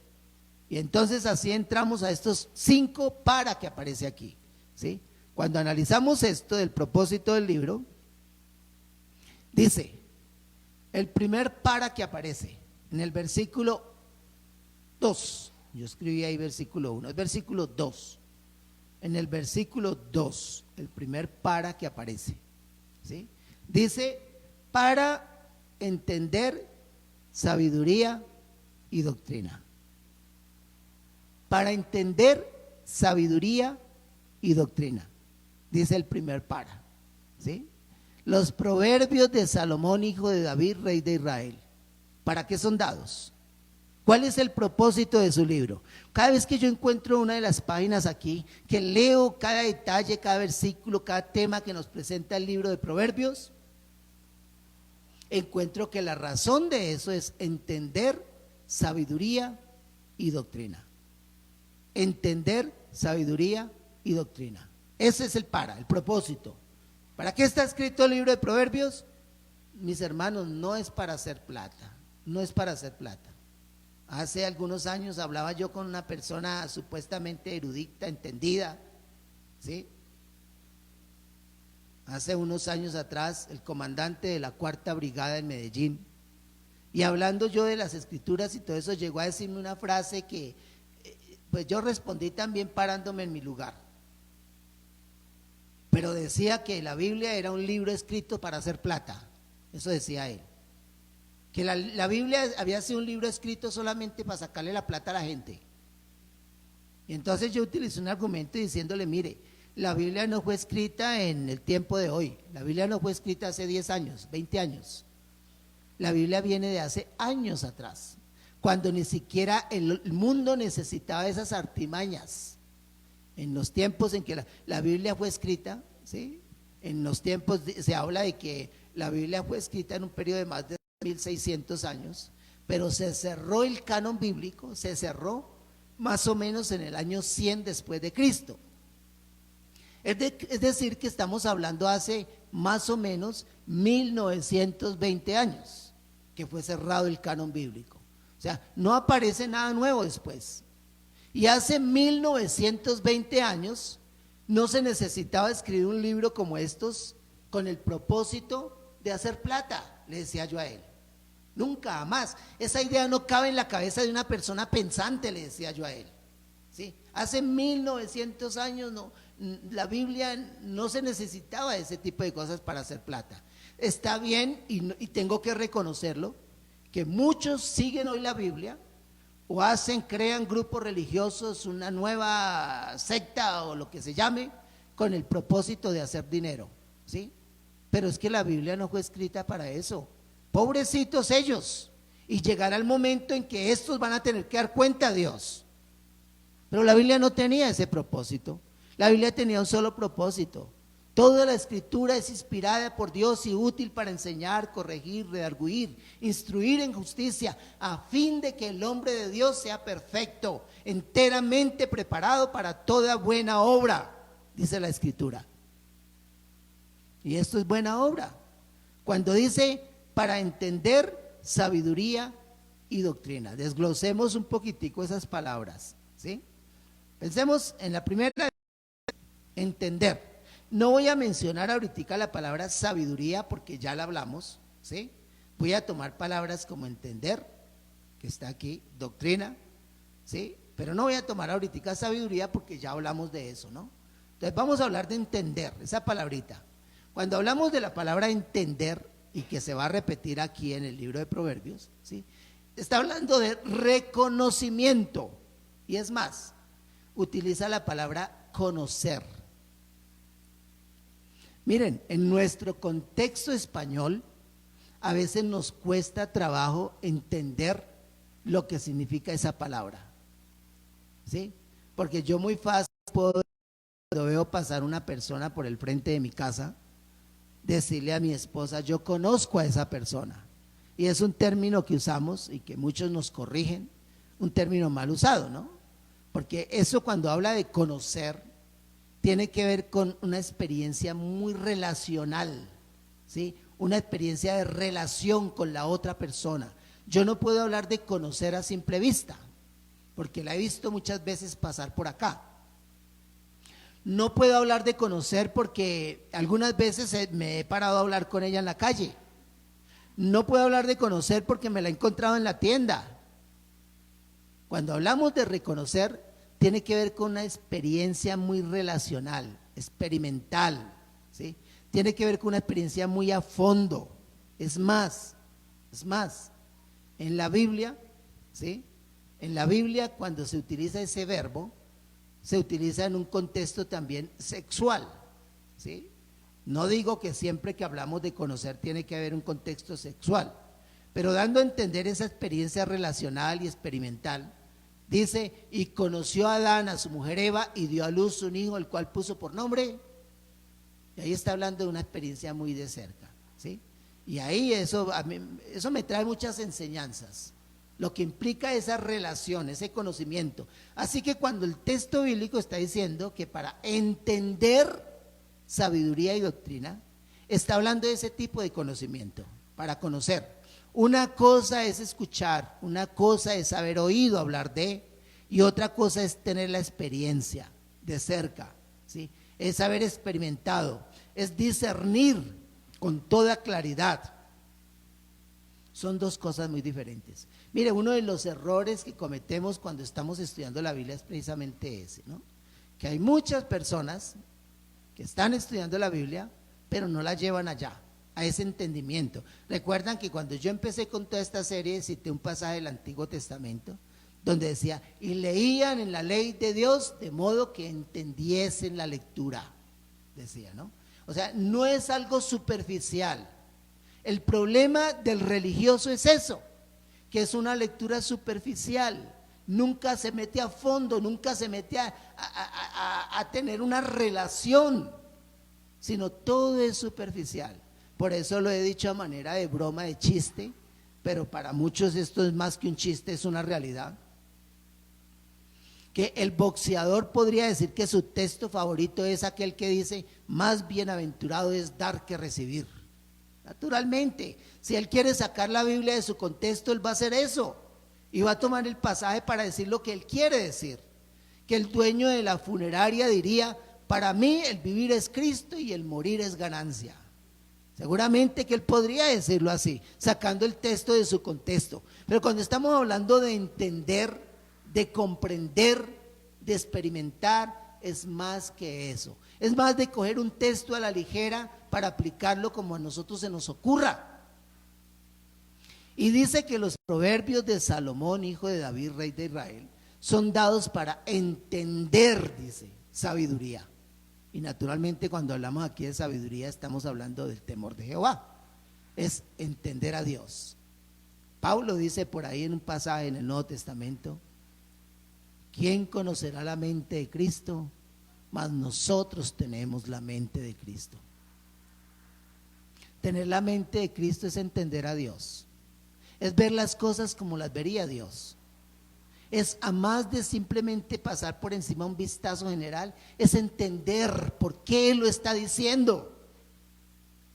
Y entonces así entramos a estos 5 para que aparece aquí, ¿sí? Cuando analizamos esto del propósito del libro, dice, el primer para que aparece en el versículo 2, yo escribí ahí versículo 1, es versículo 2, en el versículo 2, el primer para que aparece, ¿sí? Dice, para entender sabiduría y doctrina. Para entender sabiduría y doctrina, dice el primer para, ¿sí? Los proverbios de Salomón, hijo de David, rey de Israel, ¿para qué son dados? ¿Cuál es el propósito de su libro? Cada vez que yo encuentro una de las páginas aquí, que leo cada detalle, cada versículo, cada tema que nos presenta el libro de Proverbios, encuentro que la razón de eso es entender sabiduría y doctrina. Entender sabiduría y doctrina. Ese es el propósito. ¿Para qué está escrito el libro de Proverbios? Mis hermanos, no es para hacer plata, no es para hacer plata. Hace algunos años hablaba yo con una persona supuestamente erudita, entendida, ¿sí? Hace unos años atrás, el comandante de la 4ª Brigada en Medellín, y hablando yo de las escrituras y todo eso, llegó a decirme una frase que, pues yo respondí también parándome en mi lugar. Pero decía que la Biblia era un libro escrito para hacer plata, eso decía él. Que la Biblia había sido un libro escrito solamente para sacarle la plata a la gente. Y entonces yo utilicé un argumento diciéndole, mire, la Biblia no fue escrita en el tiempo de hoy, la Biblia no fue escrita hace 10 años, 20 años. La Biblia viene de hace años atrás, cuando ni siquiera el mundo necesitaba esas artimañas. En los tiempos en que la Biblia fue escrita, ¿sí? En los tiempos se habla de que la Biblia fue escrita en un periodo de más de 1600 años, pero se cerró el canon bíblico, se cerró más o menos en el año 100 después de Cristo. Es decir, que estamos hablando hace más o menos 1920 años que fue cerrado el canon bíblico. O sea, no aparece nada nuevo después. Y hace 1920 años no se necesitaba escribir un libro como estos con el propósito de hacer plata, le decía yo a él. Nunca, jamás. Esa idea no cabe en la cabeza de una persona pensante, le decía yo a él. ¿Sí? Hace 1900 años la Biblia no se necesitaba de ese tipo de cosas para hacer plata. Está bien, y tengo que reconocerlo, que muchos siguen hoy la Biblia o crean grupos religiosos, una nueva secta o lo que se llame, con el propósito de hacer dinero, ¿sí? Pero es que la Biblia no fue escrita para eso. Pobrecitos ellos, y llegará el momento en que estos van a tener que dar cuenta a Dios. Pero la Biblia no tenía ese propósito. La Biblia tenía un solo propósito. Toda la escritura es inspirada por Dios y útil para enseñar, corregir, redarguir, instruir en justicia, a fin de que el hombre de Dios sea perfecto, enteramente preparado para toda buena obra, dice la escritura. Y esto es buena obra. Cuando dice para entender sabiduría y doctrina. Desglosemos un poquitico esas palabras, ¿sí? Pensemos en la primera, entender. No voy a mencionar ahorita la palabra sabiduría porque ya la hablamos, ¿sí? Voy a tomar palabras como entender, que está aquí, doctrina, ¿sí? Pero no voy a tomar ahorita sabiduría porque ya hablamos de eso, ¿no? Entonces vamos a hablar de entender, esa palabrita. Cuando hablamos de la palabra entender, y que se va a repetir aquí en el libro de Proverbios, ¿sí? Está hablando de reconocimiento, y es más, utiliza la palabra conocer. Miren, en nuestro contexto español, a veces nos cuesta trabajo entender lo que significa esa palabra, ¿sí? Porque yo muy fácil puedo, cuando veo pasar una persona por el frente de mi casa, decirle a mi esposa, yo conozco a esa persona. Y es un término que usamos y que muchos nos corrigen, un término mal usado, ¿no? Porque eso, cuando habla de conocer, tiene que ver con una experiencia muy relacional, ¿sí? Una experiencia de relación con la otra persona. Yo no puedo hablar de conocer a simple vista, porque la he visto muchas veces pasar por acá. No puedo hablar de conocer porque algunas veces me he parado a hablar con ella en la calle. No puedo hablar de conocer porque me la he encontrado en la tienda. Cuando hablamos de reconocer, tiene que ver con una experiencia muy relacional, experimental, ¿sí? Tiene que ver con una experiencia muy a fondo. Es más, en la Biblia, ¿sí? En la Biblia, cuando se utiliza ese verbo, se utiliza en un contexto también sexual, ¿sí? No digo que siempre que hablamos de conocer tiene que haber un contexto sexual, pero dando a entender esa experiencia relacional y experimental, dice, y conoció a Adán a su mujer Eva y dio a luz un hijo, el cual puso por nombre, y ahí está hablando de una experiencia muy de cerca, ¿sí? Y ahí eso me trae muchas enseñanzas, lo que implica esa relación, ese conocimiento. Así que cuando el texto bíblico está diciendo que para entender sabiduría y doctrina, está hablando de ese tipo de conocimiento, para conocer. Una cosa es escuchar, una cosa es haber oído hablar de, y otra cosa es tener la experiencia de cerca, ¿sí? Es haber experimentado, es discernir con toda claridad. Son dos cosas muy diferentes. Mire, uno de los errores que cometemos cuando estamos estudiando la Biblia es precisamente ese, ¿no? Que hay muchas personas que están estudiando la Biblia, pero no la llevan allá, a ese entendimiento. Recuerdan que cuando yo empecé con toda esta serie, cité un pasaje del Antiguo Testamento, donde decía, y leían en la ley de Dios de modo que entendiesen la lectura, decía, ¿no? O sea, no es algo superficial. El problema del religioso es eso, que es una lectura superficial, nunca se mete a fondo, nunca se mete a tener una relación, sino todo es superficial. Por eso lo he dicho a manera de broma, de chiste, pero para muchos esto es más que un chiste, es una realidad. Que el boxeador podría decir que su texto favorito es aquel que dice, más bienaventurado es dar que recibir. Naturalmente, si él quiere sacar la Biblia de su contexto, él va a hacer eso y va a tomar el pasaje para decir lo que él quiere decir. Que el dueño de la funeraria diría, para mí el vivir es Cristo y el morir es ganancia. Seguramente que él podría decirlo así, sacando el texto de su contexto. Pero cuando estamos hablando de entender, de comprender, de experimentar, es más que eso. Es más de coger un texto a la ligera para aplicarlo como a nosotros se nos ocurra. Y dice que los proverbios de Salomón, hijo de David, rey de Israel, son dados para entender, dice, sabiduría. Y naturalmente cuando hablamos aquí de sabiduría estamos hablando del temor de Jehová. Es entender a Dios. Pablo dice por ahí en un pasaje en el Nuevo Testamento ¿quién conocerá la mente de Cristo? Mas nosotros tenemos la mente de Cristo. Tener la mente de Cristo es entender a Dios, es ver las cosas como las vería Dios, es a más de simplemente pasar por encima un vistazo general, es entender por qué Él lo está diciendo,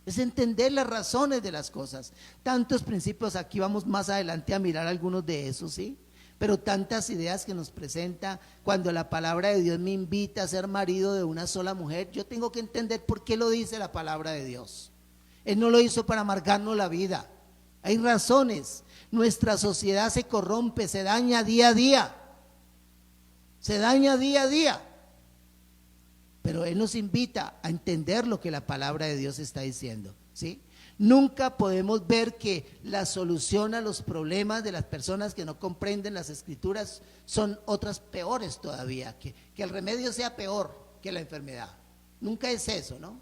es entender las razones de las cosas. Tantos principios, aquí vamos más adelante a mirar algunos de esos, ¿sí? Pero tantas ideas que nos presenta. Cuando la palabra de Dios me invita a ser marido de una sola mujer, yo tengo que entender por qué lo dice la palabra de Dios. Él no lo hizo para amargarnos la vida. Hay razones. Nuestra sociedad se corrompe, se daña día a día. Se daña día a día. Pero Él nos invita a entender lo que la palabra de Dios está diciendo, ¿sí? Nunca podemos ver que la solución a los problemas de las personas que no comprenden las escrituras son otras peores todavía, que el remedio sea peor que la enfermedad. Nunca es eso, ¿no?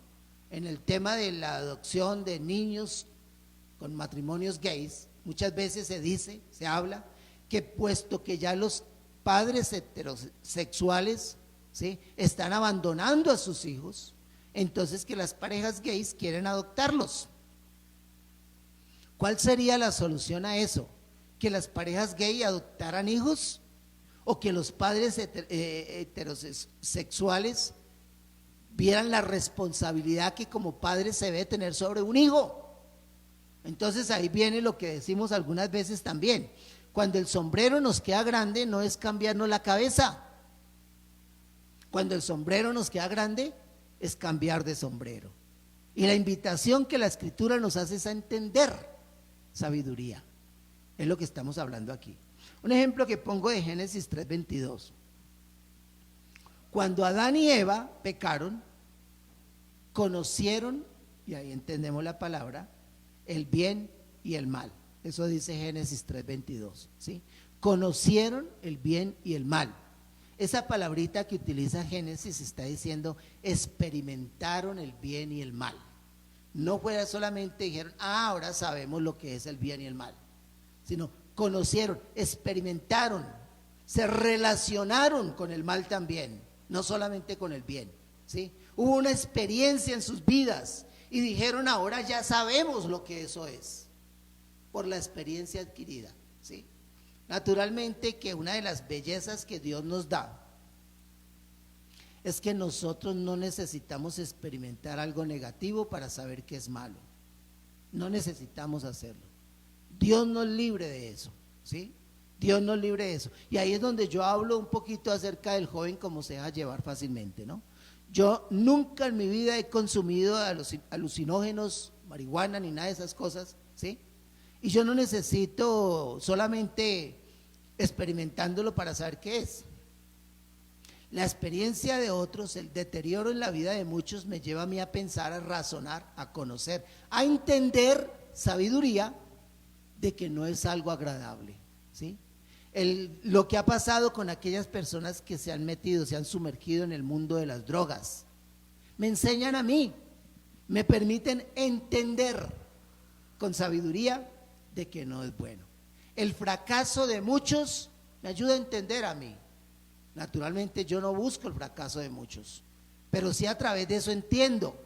En el tema de la adopción de niños con matrimonios gays, muchas veces se dice, se habla, que puesto que ya los padres heterosexuales, ¿sí?, están abandonando a sus hijos, entonces que las parejas gays quieren adoptarlos. ¿Cuál sería la solución a eso? ¿Que las parejas gay adoptaran hijos? ¿O que los padres heterosexuales vieran la responsabilidad que como padre se debe tener sobre un hijo? Entonces ahí viene lo que decimos algunas veces también: cuando el sombrero nos queda grande, no es cambiarnos la cabeza. Cuando el sombrero nos queda grande, es cambiar de sombrero. Y la invitación que la Escritura nos hace es a entender sabiduría. Es lo que estamos hablando aquí. Un ejemplo que pongo de Génesis 3:22. Cuando Adán y Eva pecaron, conocieron, y ahí entendemos la palabra, el bien y el mal. Eso dice Génesis 3:22, ¿sí? Conocieron el bien y el mal. Esa palabrita que utiliza Génesis está diciendo experimentaron el bien y el mal. No fue solamente dijeron, ahora sabemos lo que es el bien y el mal, sino conocieron, experimentaron, se relacionaron con el mal también, no solamente con el bien, ¿sí? Hubo una experiencia en sus vidas y dijeron, ahora ya sabemos lo que eso es, por la experiencia adquirida, ¿sí? Naturalmente que una de las bellezas que Dios nos da es que nosotros no necesitamos experimentar algo negativo para saber que es malo. No necesitamos hacerlo. Dios nos libre de eso, ¿sí? Dios nos libre de eso. Y ahí es donde yo hablo un poquito acerca del joven, cómo se deja llevar fácilmente, ¿no? Yo nunca en mi vida he consumido alucinógenos, marihuana, ni nada de esas cosas, ¿sí? Y yo no necesito solamente experimentándolo para saber qué es. La experiencia de otros, el deterioro en la vida de muchos me lleva a mí a pensar, a razonar, a conocer, a entender sabiduría de que no es algo agradable, ¿sí? Lo que ha pasado con aquellas personas que se han metido, se han sumergido en el mundo de las drogas, me enseñan a mí, me permiten entender con sabiduría de que no es bueno. El fracaso de muchos me ayuda a entender a mí. Naturalmente yo no busco el fracaso de muchos, pero sí a través de eso entiendo.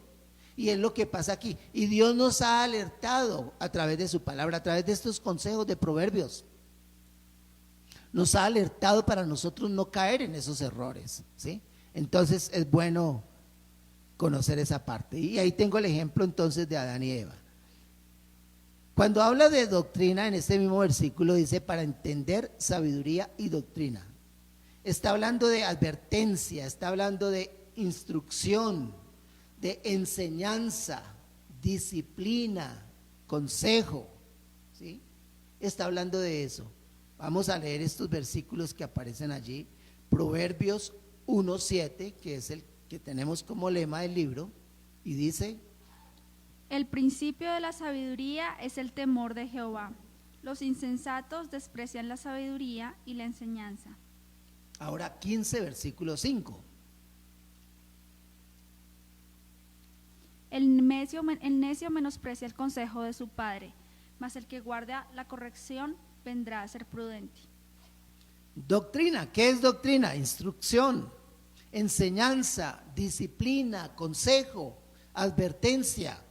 Y es lo que pasa aquí. Y Dios nos ha alertado a través de su palabra, a través de estos consejos de Proverbios. Nos ha alertado para nosotros no caer en esos errores, ¿sí? Entonces es bueno conocer esa parte. Y ahí tengo el ejemplo entonces de Adán y Eva. Cuando habla de doctrina en este mismo versículo dice para entender sabiduría y doctrina. Está hablando de advertencia, está hablando de instrucción, de enseñanza, disciplina, consejo, ¿sí? Está hablando de eso. Vamos a leer estos versículos que aparecen allí. Proverbios 1:7, que es el que tenemos como lema del libro, y dice: el principio de la sabiduría es el temor de Jehová. Los insensatos desprecian la sabiduría y la enseñanza. Ahora 15, versículo 5. El necio menosprecia el consejo de su padre, mas el que guarda la corrección vendrá a ser prudente. Doctrina, ¿qué es doctrina? Instrucción, enseñanza, disciplina, consejo, advertencia.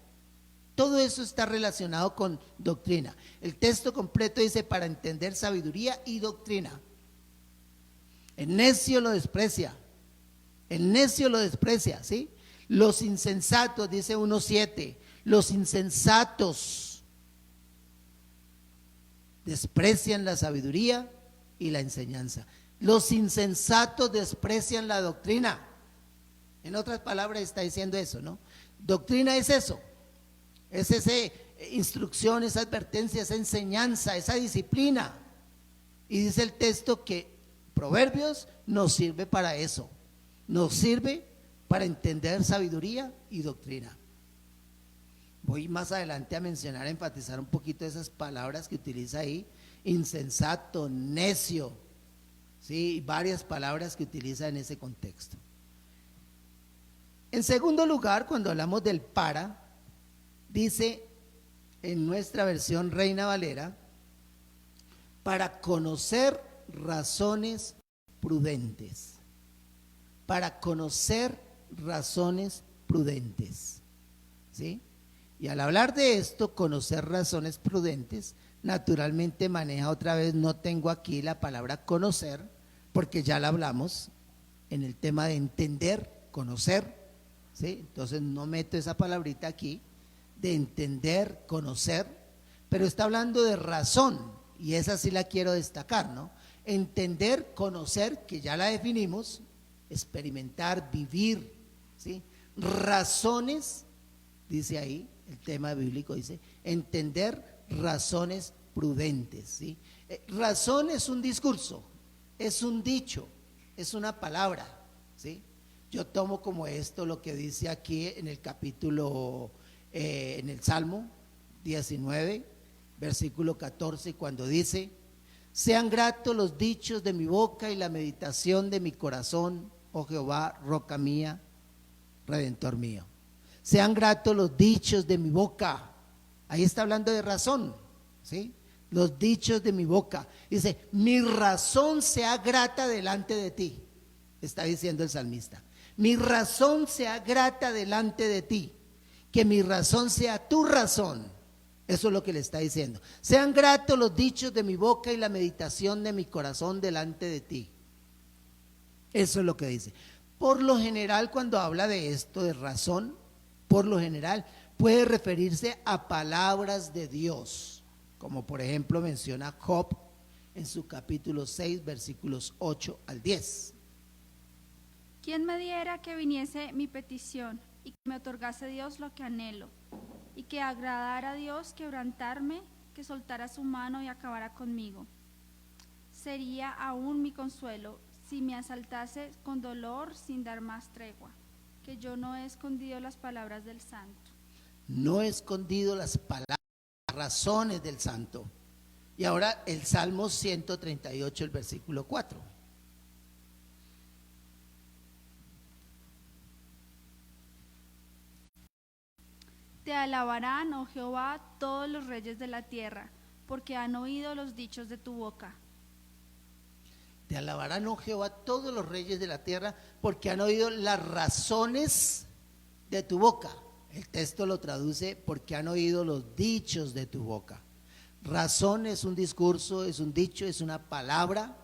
Todo eso está relacionado con doctrina. El texto completo dice para entender sabiduría y doctrina. El necio lo desprecia. El necio lo desprecia, ¿sí? Los insensatos, dice 1:7, los insensatos desprecian la sabiduría y la enseñanza. Los insensatos desprecian la doctrina. En otras palabras está diciendo eso, ¿no? Doctrina es eso, es esa instrucción, esa advertencia, esa enseñanza, esa disciplina. Y dice el texto que Proverbios nos sirve para eso, nos sirve para entender sabiduría y doctrina. Voy más adelante a mencionar, a enfatizar un poquito esas palabras que utiliza ahí: insensato, necio, ¿sí? Varias palabras que utiliza en ese contexto. En segundo lugar, cuando hablamos del para, dice en nuestra versión Reina Valera, para conocer razones prudentes. Para conocer razones prudentes, ¿sí? Y al hablar de esto, conocer razones prudentes, naturalmente maneja otra vez, no tengo aquí la palabra conocer, porque ya la hablamos en el tema de entender, conocer, ¿sí? Entonces no meto esa palabrita aquí, de entender, conocer, pero está hablando de razón, y esa sí la quiero destacar, ¿no? Entender, conocer, que ya la definimos, experimentar, vivir, ¿sí? Razones, dice ahí, el tema bíblico dice, entender razones prudentes, ¿sí? Razón es un discurso, es un dicho, es una palabra, ¿sí? Yo tomo como esto lo que dice aquí en el capítulo, en el Salmo 19, versículo 14, cuando dice: sean gratos los dichos de mi boca y la meditación de mi corazón, oh Jehová, roca mía, redentor mío. Sean gratos los dichos de mi boca. Ahí está hablando de razón, ¿sí? Los dichos de mi boca. Dice, mi razón sea grata delante de ti, está diciendo el salmista. Mi razón sea grata delante de ti, que mi razón sea tu razón. Eso es lo que le está diciendo. Sean gratos los dichos de mi boca y la meditación de mi corazón delante de ti. Eso es lo que dice. Por lo general, cuando habla de esto, de razón, por lo general puede referirse a palabras de Dios, como por ejemplo menciona Job en su capítulo 6, versículos 8 al 10. ¿Quién me diera que viniese mi petición y que me otorgase Dios lo que anhelo? Y que agradara a Dios quebrantarme, que soltara su mano y acabara conmigo. Sería aún mi consuelo si me asaltase con dolor sin dar más tregua, que yo no he escondido las palabras del Santo. No he escondido las palabras, las razones del Santo. Y ahora el Salmo 138, el versículo 4. Te alabarán, oh Jehová, todos los reyes de la tierra, porque han oído los dichos de tu boca. Te alabarán, oh Jehová, todos los reyes de la tierra, porque han oído las razones de tu boca. El texto lo traduce, porque han oído los dichos de tu boca. Razón es un discurso, es un dicho, es una palabra,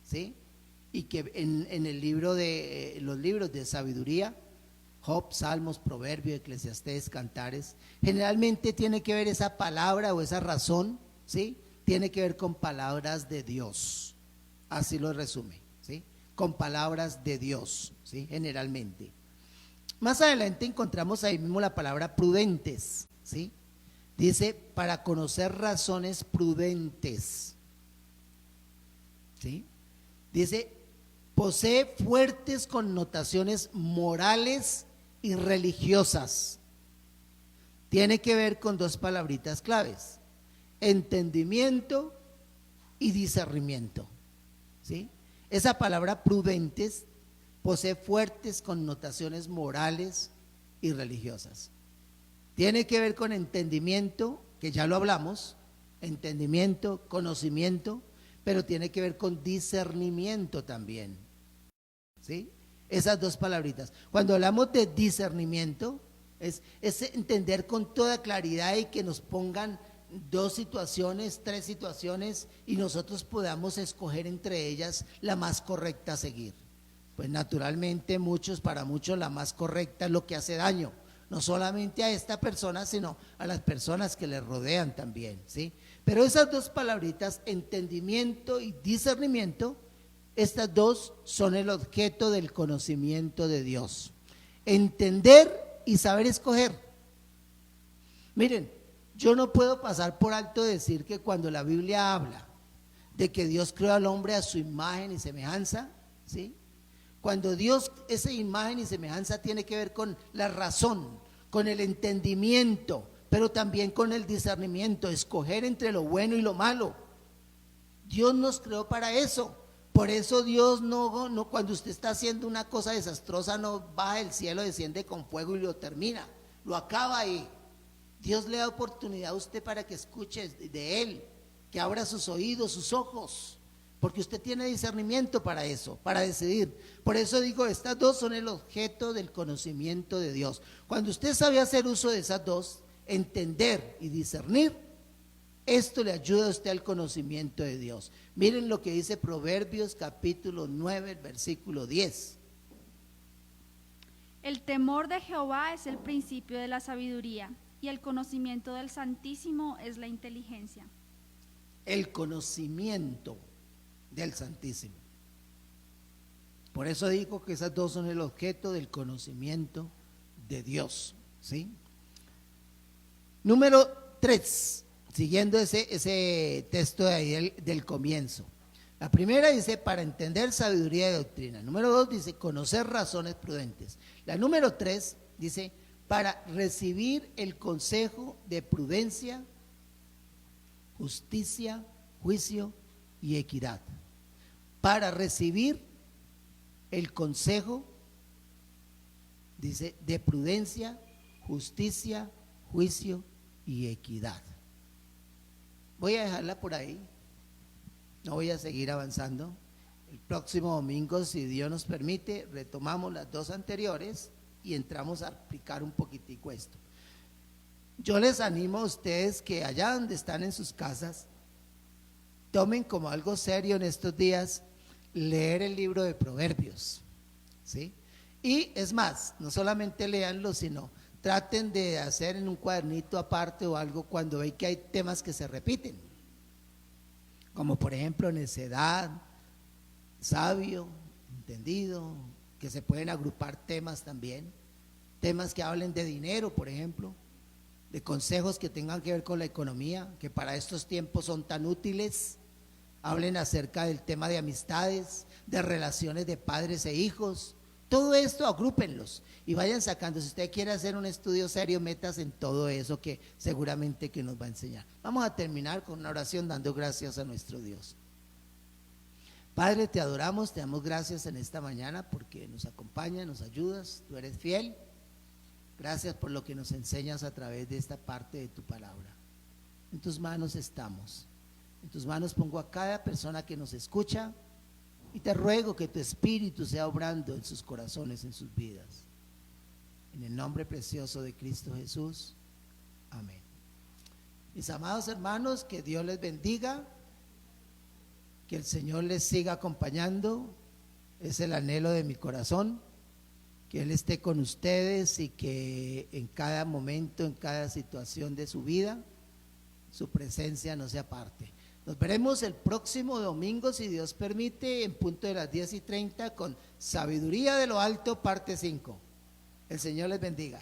¿sí? Y que en el libro de los libros de sabiduría, Job, Salmos, Proverbios, Eclesiastés, Cantares, generalmente tiene que ver esa palabra o esa razón, ¿sí? Tiene que ver con palabras de Dios. Así lo resume, ¿sí? Con palabras de Dios, ¿sí? Generalmente. Más adelante encontramos ahí mismo la palabra prudentes, ¿sí? Dice, para conocer razones prudentes, ¿sí? Dice, posee fuertes connotaciones morales y religiosas. Tiene que ver con dos palabritas claves: entendimiento y discernimiento, ¿sí? Esa palabra prudentes posee fuertes connotaciones morales y religiosas. Tiene que ver con entendimiento, que ya lo hablamos, entendimiento, conocimiento, pero tiene que ver con discernimiento también, ¿sí? Esas dos palabritas. Cuando hablamos de discernimiento, es entender con toda claridad y que nos pongan dos situaciones, tres situaciones y nosotros podamos escoger entre ellas la más correcta a seguir. Pues naturalmente para muchos la más correcta es lo que hace daño, no solamente a esta persona, sino a las personas que le rodean también, ¿sí? Pero esas dos palabritas, entendimiento y discernimiento, estas dos son el objeto del conocimiento de Dios. Entender y saber escoger. Miren, yo no puedo pasar por alto decir que cuando la Biblia habla de que Dios creó al hombre a su imagen y semejanza, ¿sí? Cuando Dios, esa imagen y semejanza tiene que ver con la razón, con el entendimiento, pero también con el discernimiento, escoger entre lo bueno y lo malo. Dios nos creó para eso. Por eso Dios no, cuando usted está haciendo una cosa desastrosa, no baja del cielo, desciende con fuego y lo termina, lo acaba ahí. Dios le da oportunidad a usted para que escuche de Él, que abra sus oídos, sus ojos, porque usted tiene discernimiento para eso, para decidir. Por eso digo, estas dos son el objeto del conocimiento de Dios. Cuando usted sabe hacer uso de esas dos, entender y discernir, esto le ayuda a usted al conocimiento de Dios. Miren lo que dice Proverbios capítulo 9, versículo 10. El temor de Jehová es el principio de la sabiduría, y el conocimiento del Santísimo es la inteligencia. El conocimiento del Santísimo. Por eso digo que esas dos son el objeto del conocimiento de Dios, ¿sí? Número 3, siguiendo ese texto de ahí del comienzo. La primera dice, para entender sabiduría y doctrina. Número 2 dice, conocer razones prudentes. La número 3 dice, para recibir el consejo de prudencia, justicia, juicio y equidad. Para recibir el consejo, dice, de prudencia, justicia, juicio y equidad. Voy a dejarla por ahí, no voy a seguir avanzando. El próximo domingo, si Dios nos permite, retomamos las dos anteriores y entramos a aplicar un poquitico esto. Yo les animo a ustedes que allá donde están en sus casas, tomen como algo serio en estos días leer el libro de Proverbios, ¿sí? Y es más, no solamente leanlo, sino traten de hacer en un cuadernito aparte o algo cuando ven que hay temas que se repiten, como por ejemplo necedad, sabio, entendido, que se pueden agrupar temas también, temas que hablen de dinero, por ejemplo, de consejos que tengan que ver con la economía, que para estos tiempos son tan útiles. Hablen acerca del tema de amistades, de relaciones de padres e hijos. Todo esto agrúpenlos y vayan sacando. Si usted quiere hacer un estudio serio, metas en todo eso que seguramente que nos va a enseñar. Vamos a terminar con una oración dando gracias a nuestro Dios. Padre, te adoramos, te damos gracias en esta mañana porque nos acompañas, nos ayudas, tú eres fiel. Gracias por lo que nos enseñas a través de esta parte de tu palabra. En tus manos estamos. En tus manos pongo a cada persona que nos escucha y te ruego que tu espíritu sea obrando en sus corazones, en sus vidas. En el nombre precioso de Cristo Jesús. Amén. Mis amados hermanos, que Dios les bendiga, que el Señor les siga acompañando. Es el anhelo de mi corazón, que Él esté con ustedes y que en cada momento, en cada situación de su vida, su presencia no se aparte. Nos veremos el próximo domingo, si Dios permite, en punto de las 10:30 con Sabiduría de lo Alto, parte 5. El Señor les bendiga.